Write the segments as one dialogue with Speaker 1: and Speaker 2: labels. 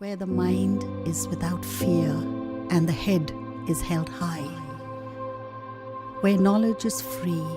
Speaker 1: where the mind is without fear and the head is held high, where knowledge is free.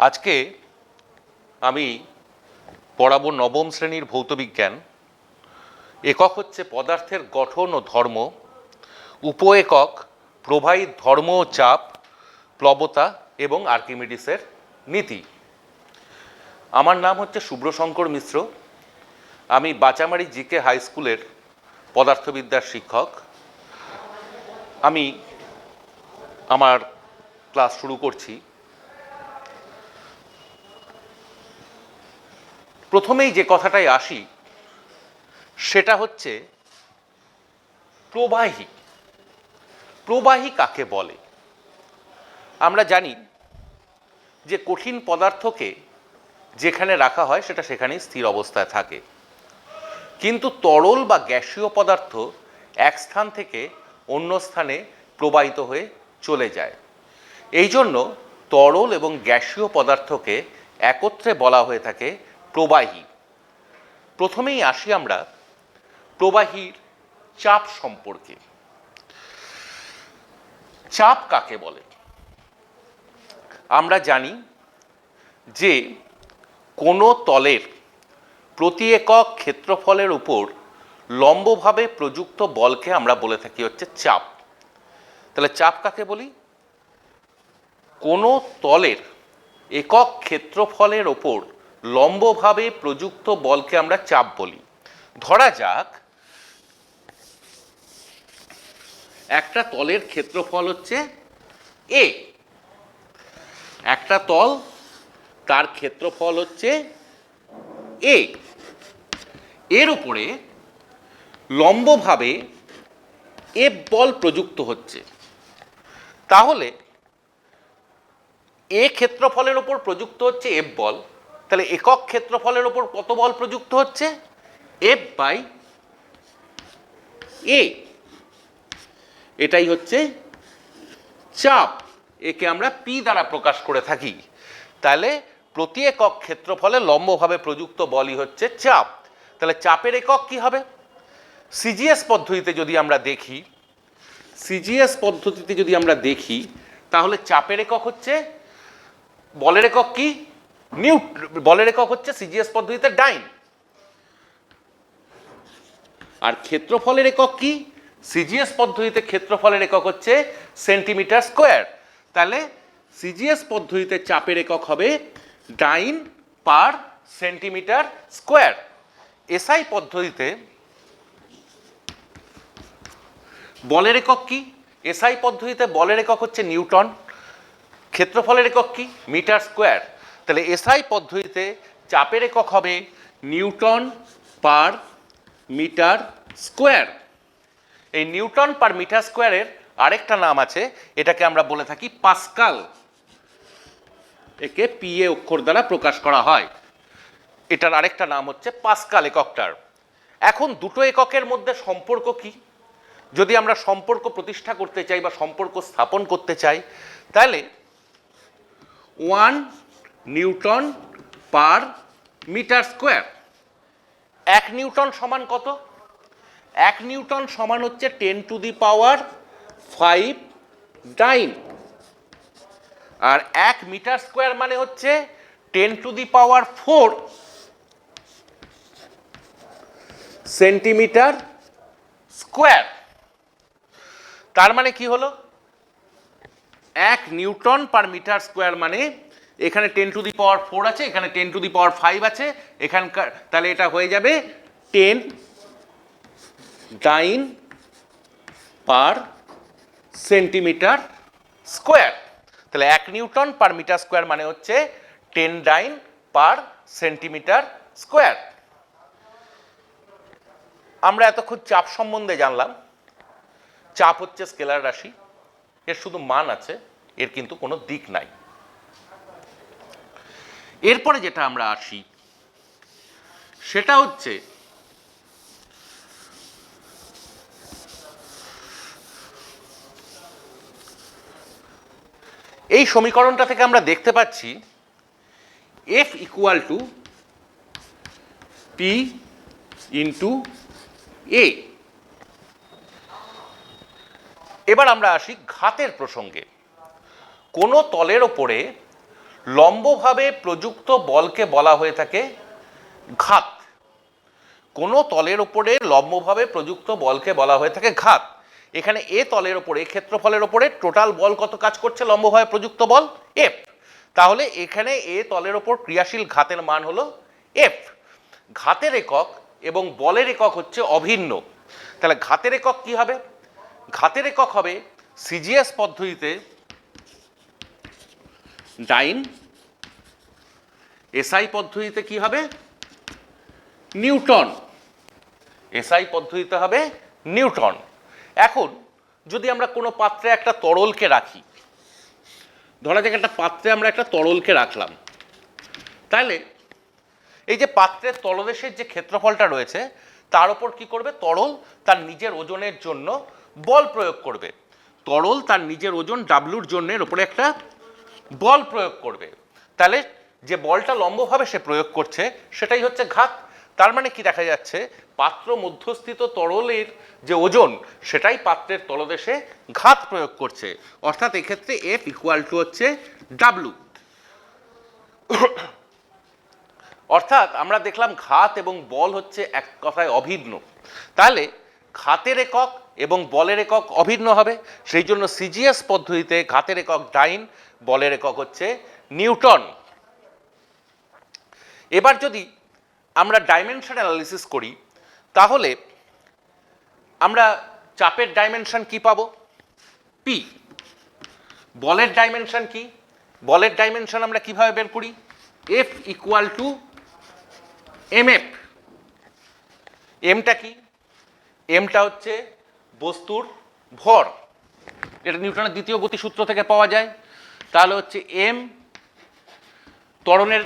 Speaker 2: আজকে আমি পড়াবো নবম শ্রেণীর ভৌতবিজ্ঞান। একক হচ্ছে পদার্থের গঠন ও ধর্ম, উপ একক প্রবাহীর ধর্ম ও চাপ, প্লবতা এবং আর্কিমিডিসের নীতি। আমার নাম হচ্ছে শুভ্রশঙ্কর মিশ্র। আমি বাচামারি জিকে হাই স্কুলের পদার্থবিদ্যার শিক্ষক। আমি আমার ক্লাস শুরু করছি। প্রথমেই যে কথাটায় আসি সেটা হচ্ছে প্রবাহী। প্রবাহী কাকে বলে? আমরা জানি যে কঠিন পদার্থকে যেখানে রাখা হয় সেটা সেখানেই স্থির অবস্থায় থাকে, কিন্তু তরল বা গ্যাসীয় পদার্থ এক স্থান থেকে অন্য স্থানে প্রবাহিত হয়ে চলে যায়। এই জন্য তরল এবং গ্যাসীয় পদার্থকে একত্রে বলা হয়ে থাকে প্রবাহী। প্রথমেই আসি আমরা প্রবাহীর চাপ সম্পর্কে। চাপ কাকে বলে? আমরা জানি যে কোনো তলের প্রতি একক ক্ষেত্রফলের উপর লম্বভাবে প্রযুক্ত বলকে আমরা বলে থাকি হচ্ছে চাপ। তাহলে চাপ কাকে বলি? কোনো তলের একক ক্ষেত্রফলের ওপর লম্বভাবে প্রযুক্ত বলকে আমরা চাপ বলি। ধরা যাক একটা তলের ক্ষেত্রফল হচ্ছে এ, একটা তল তার ক্ষেত্রফল হচ্ছে এ, এর উপরে লম্বভাবে এফ বল প্রযুক্ত হচ্ছে। তাহলে এ ক্ষেত্রফলের ওপর প্রযুক্ত হচ্ছে এফ বল, তাহলে একক ক্ষেত্রফলের ওপর কত বল প্রযুক্ত হচ্ছে? এফ বাই এ। এটাই হচ্ছে চাপ। একে আমরা পি দ্বারা প্রকাশ করে থাকি। তাহলে প্রতি একক ক্ষেত্রফলে লম্বভাবে প্রযুক্ত বলই হচ্ছে চাপ। তাহলে চাপের একক কি হবে? সিজিএস পদ্ধতিতে যদি আমরা দেখি, তাহলে চাপের একক হচ্ছে, বলের একক কি? বলের একক হচ্ছে সিজিএস পদ্ধতিতে ডাইন। আর ক্ষেত্রফলের একক কি? সিজিএস পদ্ধতিতে ক্ষেত্রফলের একক হচ্ছে সেন্টিমিটার স্কোয়ার। তাহলে সিজিএস পদ্ধতিতে চাপের একক হবে ডাইন পার সেন্টিমিটার স্কোয়ার। এসআই পদ্ধতিতে বলের একক কি? এসআই পদ্ধতিতে বলের একক হচ্ছে নিউটন, ক্ষেত্রফলের একক কি? Metre square. তাহলে এসআই পদ্ধতিতে চাপের একক হবে নিউটন পার মিটার স্কোয়ার। এই নিউটন পার মিটার স্কোয়ারের আরেকটা নাম আছে, এটাকে আমরা বলে থাকি পাস্কাল। একে পিএ অক্ষর দ্বারা প্রকাশ করা হয়। এটার আরেকটা নাম হচ্ছে পাস্কাল এককটার। এখন দুটো এককের মধ্যে সম্পর্ক কি? যদি আমরা সম্পর্ক প্রতিষ্ঠা করতে চাই বা সম্পর্ক স্থাপন করতে চাই, তাহলে 1 newton per metre square. 1 newton সমান কত? 1 নিউটন সমান হচ্ছে 10⁵ ডাইন। আর 1 মিটার স্কোয়ার মানে হচ্ছে 10⁴ সেন্টিমিটার স্কোয়ার। তার মানে কি হলো? 1 নিউটন পার মিটার স্কোয়ার মানে এখানে 10⁴ আছে, এখানে 10⁵ আছে, এখানকার, তাহলে এটা হয়ে যাবে 10 ডাইন পার সেন্টিমিটার স্কোয়ার। তাহলে 1 নিউটন পার মিটার স্কোয়ার মানে হচ্ছে 10 ডাইন পার সেন্টিমিটার স্কোয়ার। আমরা এতক্ষণ চাপ সম্বন্ধে জানলাম। চাপ হচ্ছে স্কেলার রাশি, এর শুধু মান আছে, এর কিন্তু কোনো দিক নাই। এরপরে যেটা আমরা আসি সেটা হচ্ছে এই সমীকরণটা থেকে আমরা দেখতে পাচ্ছি F equal to P into A। এবার আমরা আসি ঘাতের প্রসঙ্গে। কোনো তলের ওপরে লম্বভাবে প্রযুক্ত বলকে বলা হয়ে থাকে ঘাত। কোনো তলের ওপরে লম্বভাবে প্রযুক্ত বলকে বলা হয়ে থাকে ঘাত। এখানে এ তলের ওপরে, ক্ষেত্রফলের ওপরে টোটাল বল কত কাজ করছে? লম্বভাবে প্রযুক্ত বল F। তাহলে এখানে এ তলের ওপর ক্রিয়াশীল ঘাতের মান হলো F। ঘাতের একক এবং বলের একক হচ্ছে অভিন্ন। তাহলে ঘাতের একক কি হবে? ঘাতের একক হবে সিজিএস পদ্ধতিতে ডাইন, এসআই পদ্ধতিতে কি হবে? নিউটন। এসআই পদ্ধতিতে হবে নিউটন। এখন যদি আমরা কোনো পাত্রে একটা তরলকে রাখি, ধরা যাক একটা পাত্রে আমরা একটা তরলকে রাখলাম, তাহলে এই যে পাত্রের তলদেশের যে ক্ষেত্রফলটা রয়েছে তার উপর কি করবে? তরল তার নিজের ওজনের জন্য বল প্রয়োগ করবে। তরল তার নিজের ওজন ডাব্লুর জন্যের ওপরে একটা বল প্রয়োগ করবে। তাহলে যে বলটা লম্বভাবে সে প্রয়োগ করছে সেটাই হচ্ছে ঘাত। তার মানে কি দেখা যাচ্ছে? পাত্র মধ্যস্থিত তরলের যে ওজন সেটাই পাত্রের তলদেশে ঘাত প্রয়োগ করছে। অর্থাৎ এক্ষেত্রে F ইকুয়াল টু হচ্ছে ডাব্লু। অর্থাৎ আমরা দেখলাম ঘাত এবং বল হচ্ছে এক কথায় অভিন্ন। তাহলে ঘাতের একক এবং বলের একক অভিন্ন হবে। সেই জন্য সিজিএস পদ্ধতিতে ঘাতের একক ডাইন, বলের একক হচ্ছে নিউটন। এবার যদি আমরা ডাইমেনশন অ্যানালিসিস করি তাহলে আমরা চাপের ডাইমেনশন কি পাবো? P। বলের ডাইমেনশন কি? বলের ডাইমেনশন আমরা কিভাবে বের করি? F equal to mf। এমটা কি? এমটা হচ্ছে বস্তুর ভর। এটা নিউটনের দ্বিতীয় গতিসূত্র থেকে পাওয়া যায়। তাহলে হচ্ছে এম। ত্বরণের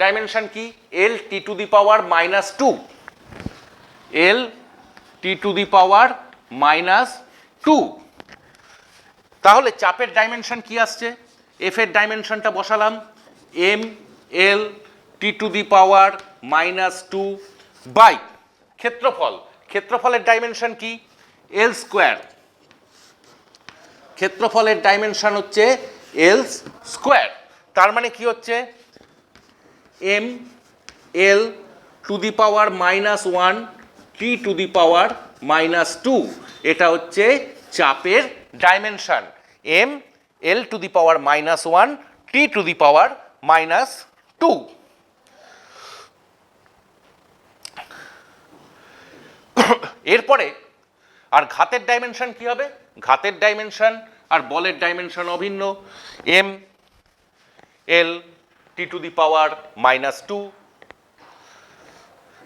Speaker 2: ডাইমেনশন কি? L T to the power -2। L T to the power -2। তাহলে চাপের ডাইমেনশন কি আসছে? এফ এর ডাইমেনশনটা বসালাম M L T to the power -2 by ক্ষেত্রফল। ক্ষেত্রফলের ডাইমেনশন কি? এল স্কোয়ার। ক্ষেত্রফলের ডাইমেনশন হচ্ছে এল স্কোয়ার। তার মানে কি হচ্ছে? M L to the power -1 T to the power -2। এটা হচ্ছে চাপের dimension. M L to the power -1 T to the power -2। এরপরে আর ঘাতের ডাইমেনশন কি হবে? ঘাতের ডাইমেনশন আর বলের ডাইমেনশন অভিন্ন। M L T to the power -2।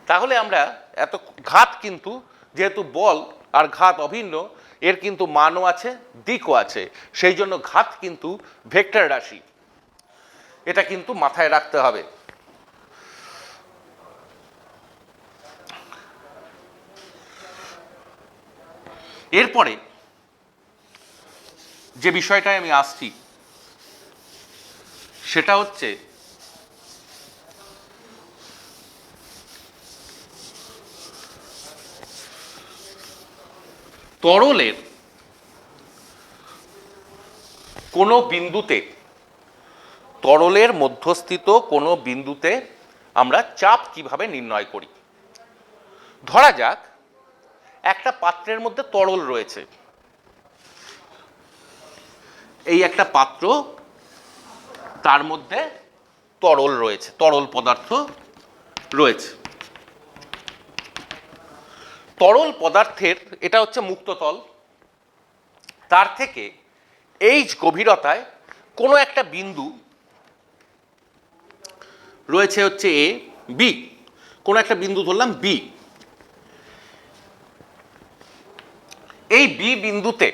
Speaker 2: তাহলে আমরা এত ঘাত কিন্তু যেহেতু বল আর ঘাত অভিন্ন, এর কিন্তু মানও আছে, দিকও আছে। সেই জন্য ঘাত কিন্তু ভেক্টর রাশি। এটা কিন্তু মাথায় রাখতে হবে। এরপরে যে বিষয়টায় আমি আসছি সেটা হচ্ছে তরলের কোনো বিন্দুতে, তরলের মধ্যস্থিত কোনো বিন্দুতে আমরা চাপ কিভাবে নির্ণয় করি। ধরা যাক একটা পাত্রের মধ্যে তরল রয়েছে। এই একটা পাত্র, তার মধ্যে তরল রয়েছে, তরল পদার্থ রয়েছে। তরল পদার্থের এটা হচ্ছে মুক্ত তল, তার থেকে এইচ গভীরতায় কোনো একটা বিন্দু রয়েছে হচ্ছে এ বি, কোনো একটা বিন্দু ধরলাম বি। এই বি বিন্দুতে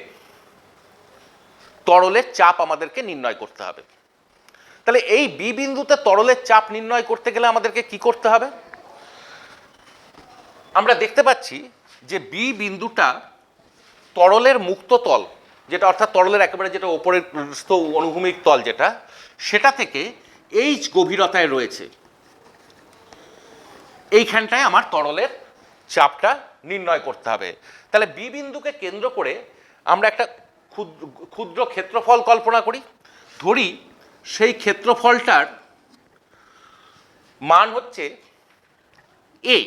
Speaker 2: তরলের চাপ আমাদেরকে নির্ণয় করতে হবে। তাহলে এই বি বিন্দুতে তরলের চাপ নির্ণয় করতে গেলে আমাদেরকে কি করতে হবে? আমরা দেখতে পাচ্ছি যে বি বিন্দুটা তরলের মুক্ত তল, যেটা অর্থাৎ তরলের একেবারে যেটা ওপরের অনুভূমিক তল যেটা, সেটা থেকে এইচ গভীরতায় রয়েছে। এইখানটায় আমার তরলের চাপটা নির্ণয় করতে হবে। তাহলে বি বিন্দুকে কেন্দ্র করে আমরা একটা ক্ষুদ্র ক্ষেত্রফল কল্পনা করি। ধরি সেই ক্ষেত্রফলটার মান হচ্ছে এ।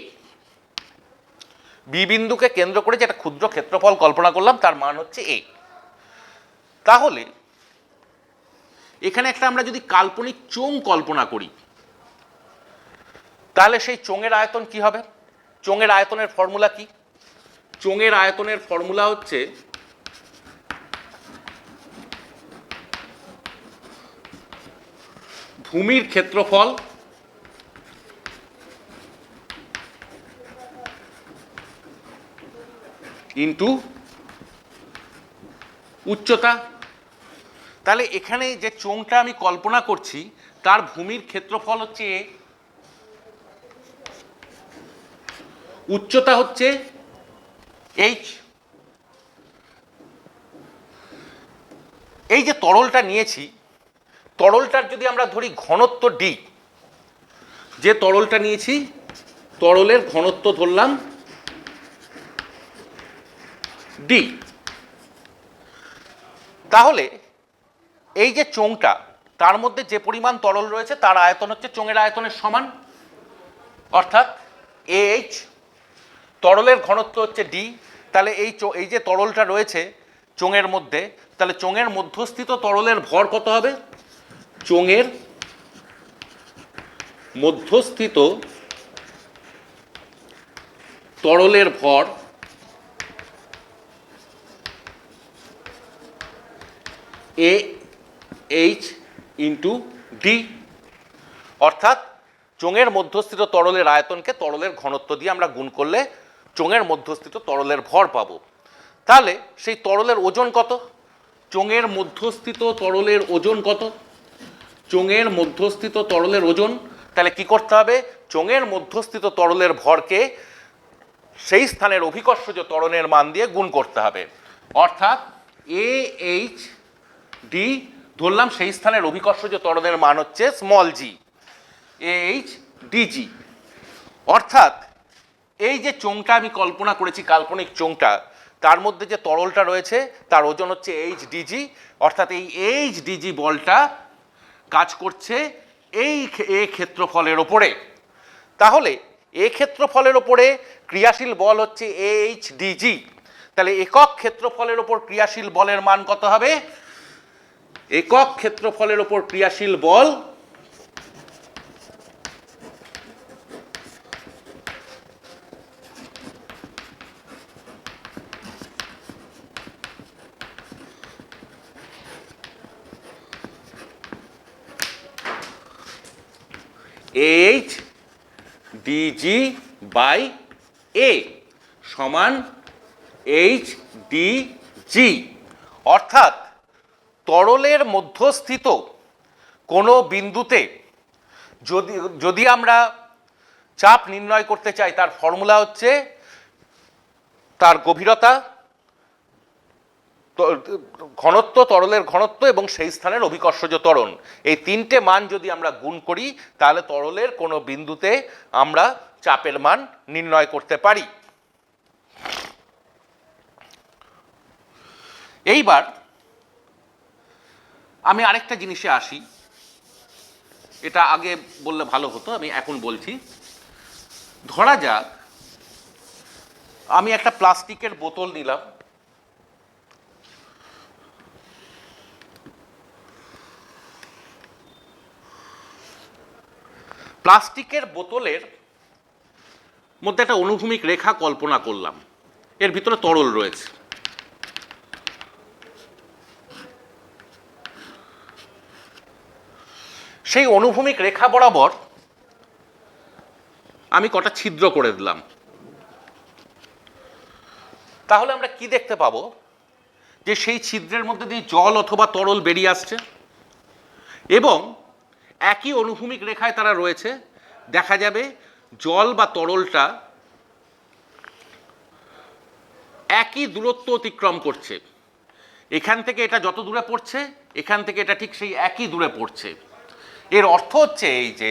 Speaker 2: বি বিন্দুকে কেন্দ্র করে যেটা ক্ষুদ্র ক্ষেত্রফল কল্পনা করলাম তার মান হচ্ছে এ। তাহলে এখানে একটা আমরা যদি কাল্পনিক চোঙ কল্পনা করি, তাহলে সেই চোঙের আয়তন কি হবে? চোঙের আয়তনের ফর্মুলা কি? চোঙের আয়তনের ফর্মুলা হচ্ছে ভূমির ক্ষেত্রফল ইন্টু উচ্চতা। তাহলে এখানে যে চোঙটা আমি কল্পনা করছি তার ভূমির ক্ষেত্রফল হচ্ছে এ, উচ্চতা হচ্ছে এইচ। এই যে তরলটা নিয়েছি, তরলটার যদি আমরা ধরি ঘনত্ব ডি, যে তরলটা নিয়েছি তরলের ঘনত্ব ধরলাম ডি, তাহলে এই যে চোঙটা তার মধ্যে যে পরিমাণ তরল রয়েছে তার আয়তন হচ্ছে চোঙের আয়তনের সমান, অর্থাৎ এইচ। তরলের ঘনত্ব হচ্ছে ডি। তাহলে এই যে তরলটা রয়েছে চোঙের মধ্যে, তাহলে চোঙের মধ্যস্থিত তরলের ভর কত হবে? চোঙের মধ্যস্থিত তরলের ভর এ এইচ ইন্টু ডি, অর্থাৎ চোঙের মধ্যস্থিত তরলের আয়তনকে তরলের ঘনত্ব দিয়ে আমরা গুণ করলে চোঙের মধ্যস্থিত তরলের ভর পাবো। তাহলে সেই তরলের ওজন কত? চোঙের মধ্যস্থিত তরলের ওজন কত? চোঙের মধ্যস্থিত তরলের ওজন, তাহলে কি করতে হবে? চোঙের মধ্যস্থিত তরলের ভরকে সেই স্থানের অভিকর্ষজ ত্বরণের মান দিয়ে গুণ করতে হবে, অর্থাৎ এ এইচ ডি ধরলাম সেই স্থানের অভিকর্ষজ ত্বরণের মান হচ্ছে স্মল জি, এ এইচ ডিজি। অর্থাৎ এই যে চোঙটা আমি কল্পনা করেছি, কাল্পনিক চোঙটা, তার মধ্যে যে তরলটা রয়েছে তার ওজন হচ্ছে এইচ ডিজি, অর্থাৎ এই এইচ ডিজি বলটা কাজ করছে এই এ ক্ষেত্রফলের ওপরে। তাহলে এ ক্ষেত্রফলের ওপরে ক্রিয়াশীল বল হচ্ছে এইচ ডিজি। তাহলে একক ক্ষেত্রফলের ওপর ক্রিয়াশীল বলের মান কত হবে? একক ক্ষেত্রফলের ওপর ক্রিয়াশীল বল এইচ ডিজি বাই এ সমান এইচ ডিজি। অর্থাৎ তরলের মধ্যস্থিত কোনো বিন্দুতে যদি আমরা চাপ নির্ণয় করতে চাই তার ফর্মুলা হচ্ছে তার গভীরতা, ঘনত্ব, তরলের ঘনত্ব এবং সেই স্থানের অভিকর্ষজ ত্বরণ, এই তিনটে মান যদি আমরা গুণ করি তাহলে তরলের কোনো বিন্দুতে আমরা চাপের মান নির্ণয় করতে পারি। এইবার আমি আরেকটা জিনিসে আসি, এটা আগে বললে ভালো হতো, আমি এখন বলছি। ধরা যাক আমি একটা প্লাস্টিকের বোতল নিলাম, প্লাস্টিকের বোতলের মধ্যে একটা অনুভূমিক রেখা কল্পনা করলাম, এর ভিতরে তরল রয়েছে। সেই অনুভূমিক রেখা বরাবর আমি কটা ছিদ্র করে দিলাম। তাহলে আমরা কি দেখতে পাবো, যে সেই ছিদ্রের মধ্যে দিয়ে জল অথবা তরল বেরিয়ে আসছে এবং একই অনুভূমিক রেখায় তারা রয়েছে। দেখা যাবে জল বা তরলটা একই দূরত্ব অতিক্রম করছে। এখান থেকে এটা যত দূরে পড়ছে, এখান থেকে এটা ঠিক সেই একই দূরে পড়ছে। এর অর্থ হচ্ছে এই যে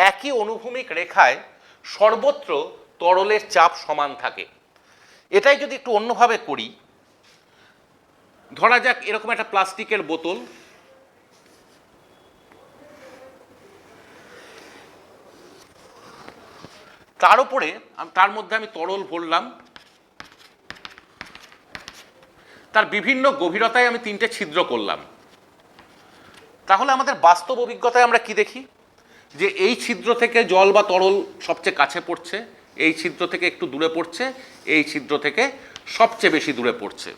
Speaker 2: একই অনুভূমিক রেখায় সর্বত্র তরলের চাপ সমান থাকে। এটাই যদি একটু অন্যভাবে করি, ধরা যাক এরকম একটা প্লাস্টিকের বোতল, তার উপরে তার মধ্যে আমি তরল ভরলাম, তার বিভিন্ন গভীরতায় আমি 3টে ছিদ্র করলাম। তাহলে আমাদের বাস্তব অভিজ্ঞতায় আমরা কি দেখি, যে এই ছিদ্র থেকে জল বা তরল সবচেয়ে কাছে পড়ছে, এই ছিদ্র থেকে একটু দূরে পড়ছে, এই ছিদ্র থেকে সবচেয়ে বেশি দূরে পড়ছে।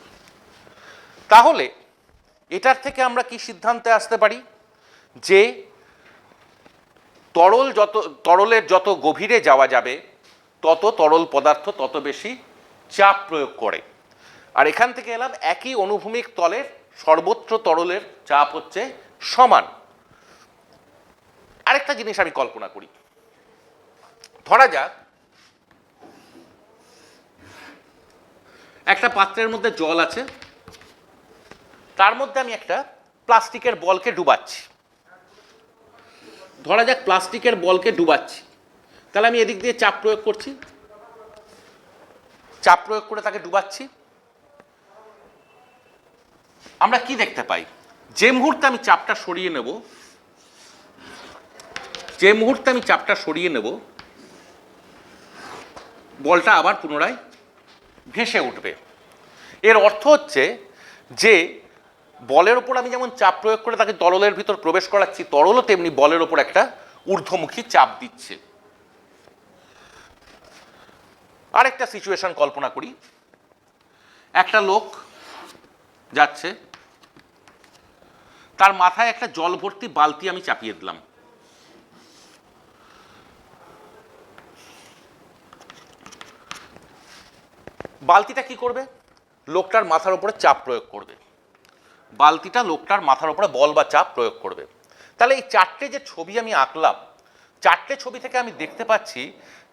Speaker 2: তাহলে এটার থেকে আমরা কি সিদ্ধান্তে আসতে পারি, যে তরলের যত গভীরে যাওয়া যাবে তত তরল পদার্থ তত বেশি চাপ প্রয়োগ করে। আর এখান থেকে এলাম একই অনুভূমিক তলের সর্বত্র তরলের চাপ হচ্ছে সমান। আরেকটা জিনিস আমি কল্পনা করি, ধরা যাক একটা পাত্রের মধ্যে জল আছে, তার মধ্যে আমি একটা প্লাস্টিকের বলকে ডুবাচ্ছি। ধরা যাক প্লাস্টিকের বলকে ডুবাচ্ছি, তাহলে আমি এদিক দিয়ে চাপ প্রয়োগ করছি, চাপ প্রয়োগ করে তাকে ডুবাচ্ছি। আমরা কি দেখতে পাই, যে মুহূর্তে আমি চাপটা সরিয়ে নেব, বলটা আবার পুনরায় ভেসে উঠবে। এর অর্থ হচ্ছে যে বলের ওপর আমি যেমন চাপ প্রয়োগ করে তাকে তরলের ভিতর প্রবেশ করাচ্ছি, তরলও তেমনি বলের ওপর একটা ঊর্ধ্বমুখী চাপ দিচ্ছে। আরেকটা সিচুয়েশন কল্পনা করি, একটা লোক যাচ্ছে, তার মাথায় একটা জল ভর্তি বালতি আমি চাপিয়ে দিলাম। বালতিটা কি করবে, লোকটার মাথার উপরে চাপ প্রয়োগ করবে। বালতিটা লোকটার মাথার উপরে বল বা চাপ প্রয়োগ করবে। তাহলে এই 4টে যে ছবি আমি আঁকলাম, 4টে ছবি থেকে আমি দেখতে পাচ্ছি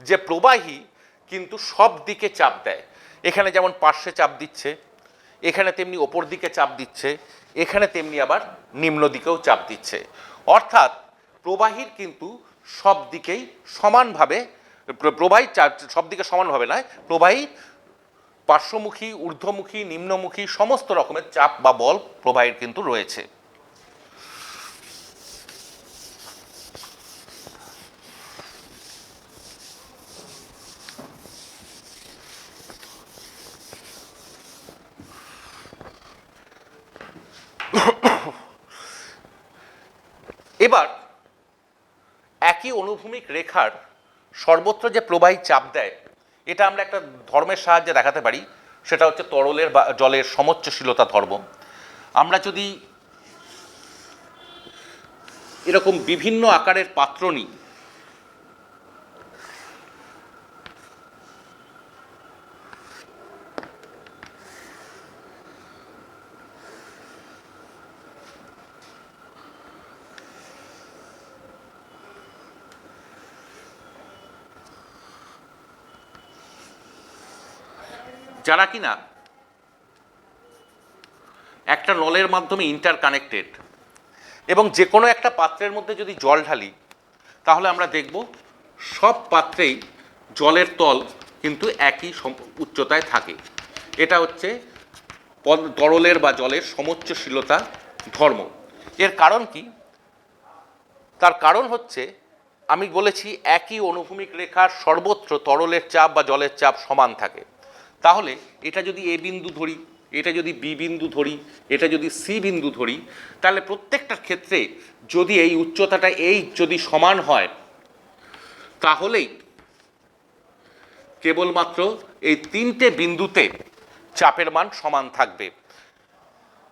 Speaker 2: যে প্রবাহী কিন্তু সব দিকে চাপ দেয়। এখানে যেমন পার্শ্বে চাপ দিচ্ছে, এখানে তেমনি ওপর দিকে চাপ দিচ্ছে, এখানে তেমনি আবার নিম্ন দিকেও চাপ দিচ্ছে। অর্থাৎ প্রবাহীর কিন্তু সব দিকেই সমানভাবে, প্রবাহী সব দিকে সমানভাবে নয়, প্রবাহী পার্শ্বমুখী, ঊর্ধ্বমুখী, নিম্নমুখী সমস্ত রকমের চাপ বা বল প্রবাহীর কিন্তু রয়েছে। এবার একই অনুভূমিক রেখার সর্বত্র যে প্রবাহী চাপ দেয়, এটা আমরা একটা ধর্মের সাহায্যে দেখাতে পারি, সেটা হচ্ছে তরলের বা জলের সমোচ্চশীলতা ধর্ম। আমরা যদি এরকম বিভিন্ন আকারের পাত্র নিই, যারা কিনা একটা নলের মাধ্যমে ইন্টারকানেক্টেড, এবং যে কোনো একটা পাত্রের মধ্যে যদি জল ঢালি, তাহলে আমরা দেখব সব পাত্রেই জলের তল কিন্তু একই উচ্চতায় থাকে। এটা হচ্ছে তরলের বা জলের সমোচ্চশীলতা ধর্ম। এর কারণ কি? তার কারণ হচ্ছে আমি বলেছি একই অনুভূমিক রেখার সর্বত্র তরলের চাপ বা জলের চাপ সমান থাকে। তাহলে এটা যদি এ বিন্দু ধরি, এটা যদি বি বিন্দু ধরি, এটা যদি সি বিন্দু ধরি, তাহলে প্রত্যেকটার ক্ষেত্রে যদি এই উচ্চতাটা এই যদি সমান হয়, তাহলেই কেবলমাত্র এই তিনটে বিন্দুতে চাপের মান সমান থাকবে।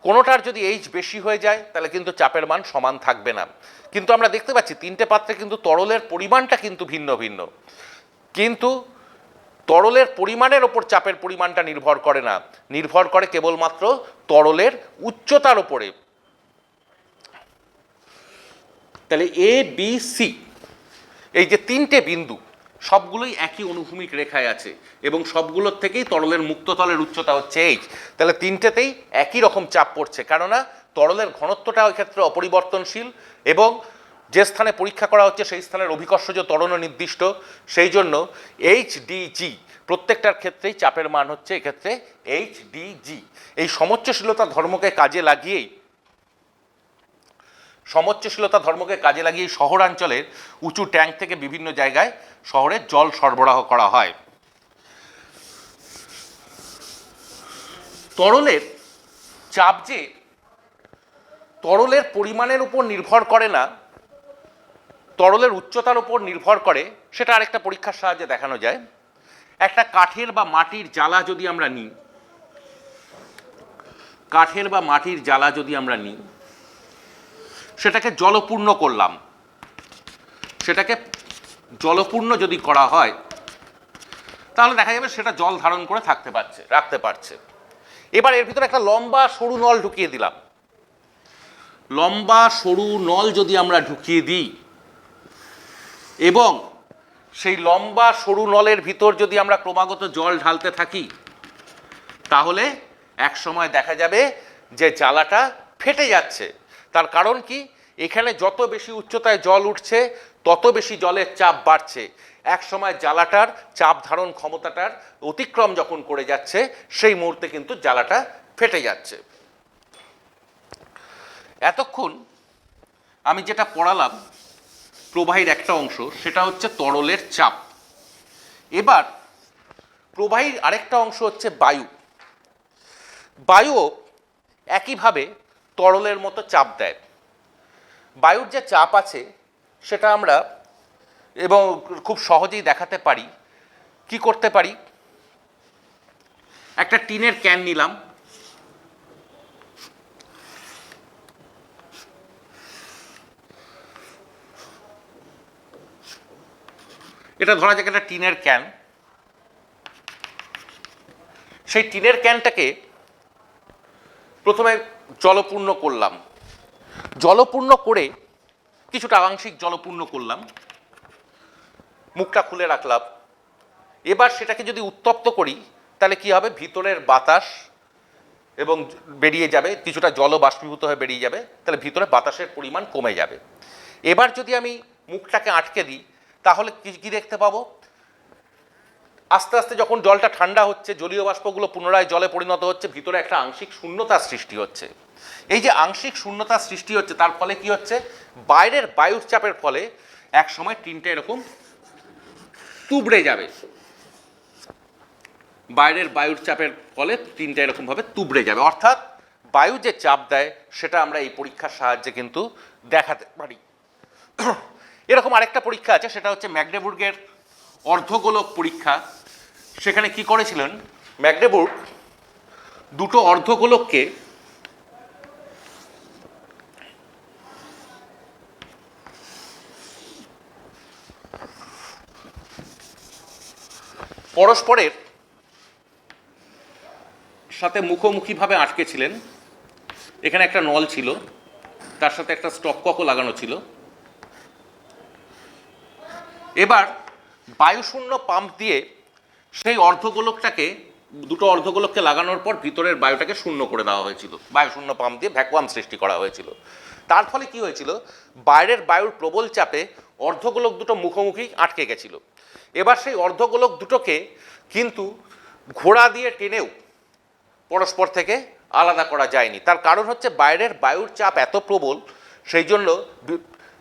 Speaker 2: কোনোটার যদি এইচ বেশি হয়ে যায় তাহলে কিন্তু চাপের মান সমান থাকবে না। কিন্তু আমরা দেখতে পাচ্ছি তিনটে পাত্রে কিন্তু তরলের পরিমাণটা কিন্তু ভিন্ন ভিন্ন, কিন্তু তরলের পরিমাণের ওপর চাপের পরিমাণটা নির্ভর করে না, নির্ভর করে কেবলমাত্র তরলের উচ্চতার ওপরে। তাহলে এ বি সি এই যে তিনটে বিন্দু সবগুলোই একই অনুভূমিক রেখায় আছে এবং সবগুলোর থেকেই তরলের মুক্ততলের উচ্চতা হচ্ছে এইচ। তাহলে তিনটেতেই একই রকম চাপ পড়ছে, কেননা তরলের ঘনত্বটা ওই ক্ষেত্রে অপরিবর্তনশীল এবং যে স্থানে পরীক্ষা করা হচ্ছে সেই স্থানের অভিকর্ষজ ত্বরণ নির্দিষ্ট। সেই জন্য এইচ ডি জি প্রত্যেকটার ক্ষেত্রেই চাপের মান হচ্ছে এক্ষেত্রে এইচ ডি জি। এই সমোচ্চশীলতা ধর্মকে কাজে লাগিয়ে শহরাঞ্চলের উঁচু ট্যাঙ্ক থেকে বিভিন্ন জায়গায় শহরে জল সরবরাহ করা হয়। তরলের চাপ যে তরলের পরিমাণের উপর নির্ভর করে না, তরলের উচ্চতার উপর নির্ভর করে, সেটা আরেকটা পরীক্ষার সাহায্যে দেখানো যায়। একটা কাঠের বা মাটির জ্বালা যদি আমরা নিই, সেটাকে জলপূর্ণ করলাম, সেটাকে জলপূর্ণ যদি করা হয় তাহলে দেখা যাবে সেটা জল ধারণ করে রাখতে পারছে। এবার এর ভিতরে একটা লম্বা সরু নল ঢুকিয়ে দিলাম। লম্বা সরু নল যদি আমরা ঢুকিয়ে দিই এবং সেই লম্বা সরু নলের ভিতর যদি আমরা ক্রমাগত জল ঢালতে থাকি, তাহলে এক সময় দেখা যাবে যে জ্বালাটা ফেটে যাচ্ছে। তার কারণ কি, এখানে যত বেশি উচ্চতায় জল উঠছে তত বেশি জলের চাপ বাড়ছে। এক সময় জ্বালাটার চাপ ধারণ ক্ষমতাটার অতিক্রম যখন করে যাচ্ছে সেই মুহূর্তে কিন্তু জ্বালাটা ফেটে যাচ্ছে। এতক্ষণ আমি যেটা পড়ালাম প্রবাহীর একটা অংশ, সেটা হচ্ছে তরলের চাপ। এবার প্রবাহীর আরেকটা অংশ হচ্ছে বায়ু। বায়ুও একইভাবে তরলের মতো চাপ দেয়। বায়ুর যে চাপ আছে সেটা আমরা এবং খুব সহজেই দেখাতে পারি। কি করতে পারি, একটা টিনের ক্যান নিলাম, এটা ধরা যাক একটা টিনের ক্যান। সেই টিনের ক্যানটাকে প্রথমে জলপূর্ণ করলাম, জলপূর্ণ করে কিছুটা আংশিক জলপূর্ণ করলাম, মুখটা খুলে রাখলাম। এবার সেটাকে যদি উত্তপ্ত করি তাহলে কি হবে, ভিতরের বাতাস এবং বেরিয়ে যাবে, কিছুটা জল বাষ্পীভূত হয়ে বেরিয়ে যাবে, তাহলে ভিতরে বাতাসের পরিমাণ কমে যাবে। এবার যদি আমি মুখটাকে আটকে দিই তাহলে কি দেখতে পাবো, আস্তে আস্তে যখন জলটা ঠান্ডা হচ্ছে জলীয় বাষ্পগুলো পুনরায় জলে পরিণত হচ্ছে, ভিতরে একটা আংশিক শূন্যতার সৃষ্টি হচ্ছে। এই যে আংশিক শূন্যতার সৃষ্টি হচ্ছে তার ফলে কি হচ্ছে, বাইরের বায়ুর চাপের ফলে এক সময় টিনটা এরকম তুবড়ে যাবে। বাইরের বায়ুর চাপের ফলে টিনটা এরকমভাবে তুবড়ে যাবে, অর্থাৎ বায়ু যে চাপ দেয় সেটা আমরা এই পরীক্ষার সাহায্যে কিন্তু দেখাতে পারি। এরকম আরেকটা পরীক্ষা আছে, সেটা হচ্ছে ম্যাগডেবুর্গের অর্ধগোলক পরীক্ষা। সেখানে কি করেছিলেন, ম্যাগডেবুর্গ দুটো অর্ধগোলককে পরস্পরের সাথে মুখোমুখিভাবে আটকেছিলেন। এখানে একটা নল ছিল, তার সাথে একটা স্টপককও লাগানো ছিল। এবার বায়ুশূন্য পাম্প দিয়ে সেই দুটো অর্ধগোলককে লাগানোর পর ভিতরের বায়ুটাকে শূন্য করে দেওয়া হয়েছিল। বায়ুশূন্য পাম্প দিয়ে ভ্যাকুয়াম সৃষ্টি করা হয়েছিল। তার ফলে কি হয়েছিল, বাইরের বায়ুর প্রবল চাপে অর্ধগোলক দুটো মুখোমুখি আটকে গেছিল। এবার সেই অর্ধগোলক দুটোকে কিন্তু ঘোড়া দিয়ে টেনেও পরস্পর থেকে আলাদা করা যায়নি। তার কারণ হচ্ছে বাইরের বায়ুর চাপ এত প্রবল, সেই জন্য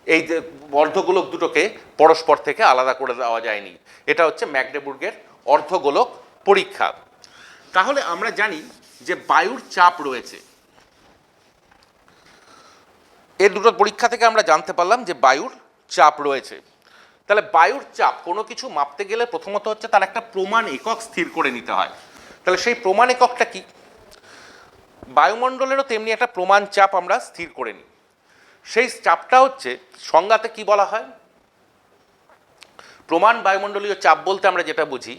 Speaker 2: এই যে অর্ধগোলক দুটোকে পরস্পর থেকে আলাদা করে দেওয়া যায়নি। এটা হচ্ছে ম্যাগডেবুর্গের অর্ধগোলক পরীক্ষা। তাহলে আমরা জানি যে বায়ুর চাপ রয়েছে। এই দুটো পরীক্ষা থেকে আমরা জানতে পারলাম যে বায়ুর চাপ রয়েছে। তাহলে বায়ুর চাপ কোনো কিছু মাপতে গেলে প্রথমত হচ্ছে তার একটা প্রমাণ একক স্থির করে নিতে হয়। তাহলে সেই প্রমাণ এককটা কি? বায়ুমণ্ডলেরও তেমনি একটা প্রমাণ চাপ আমরা স্থির করে নিই। সেই চাপটা হচ্ছে সংজ্ঞাতে কি বলা হয়? প্রমাণ বায়ুমণ্ডলীয় চাপ বলতে আমরা যেটা বুঝি,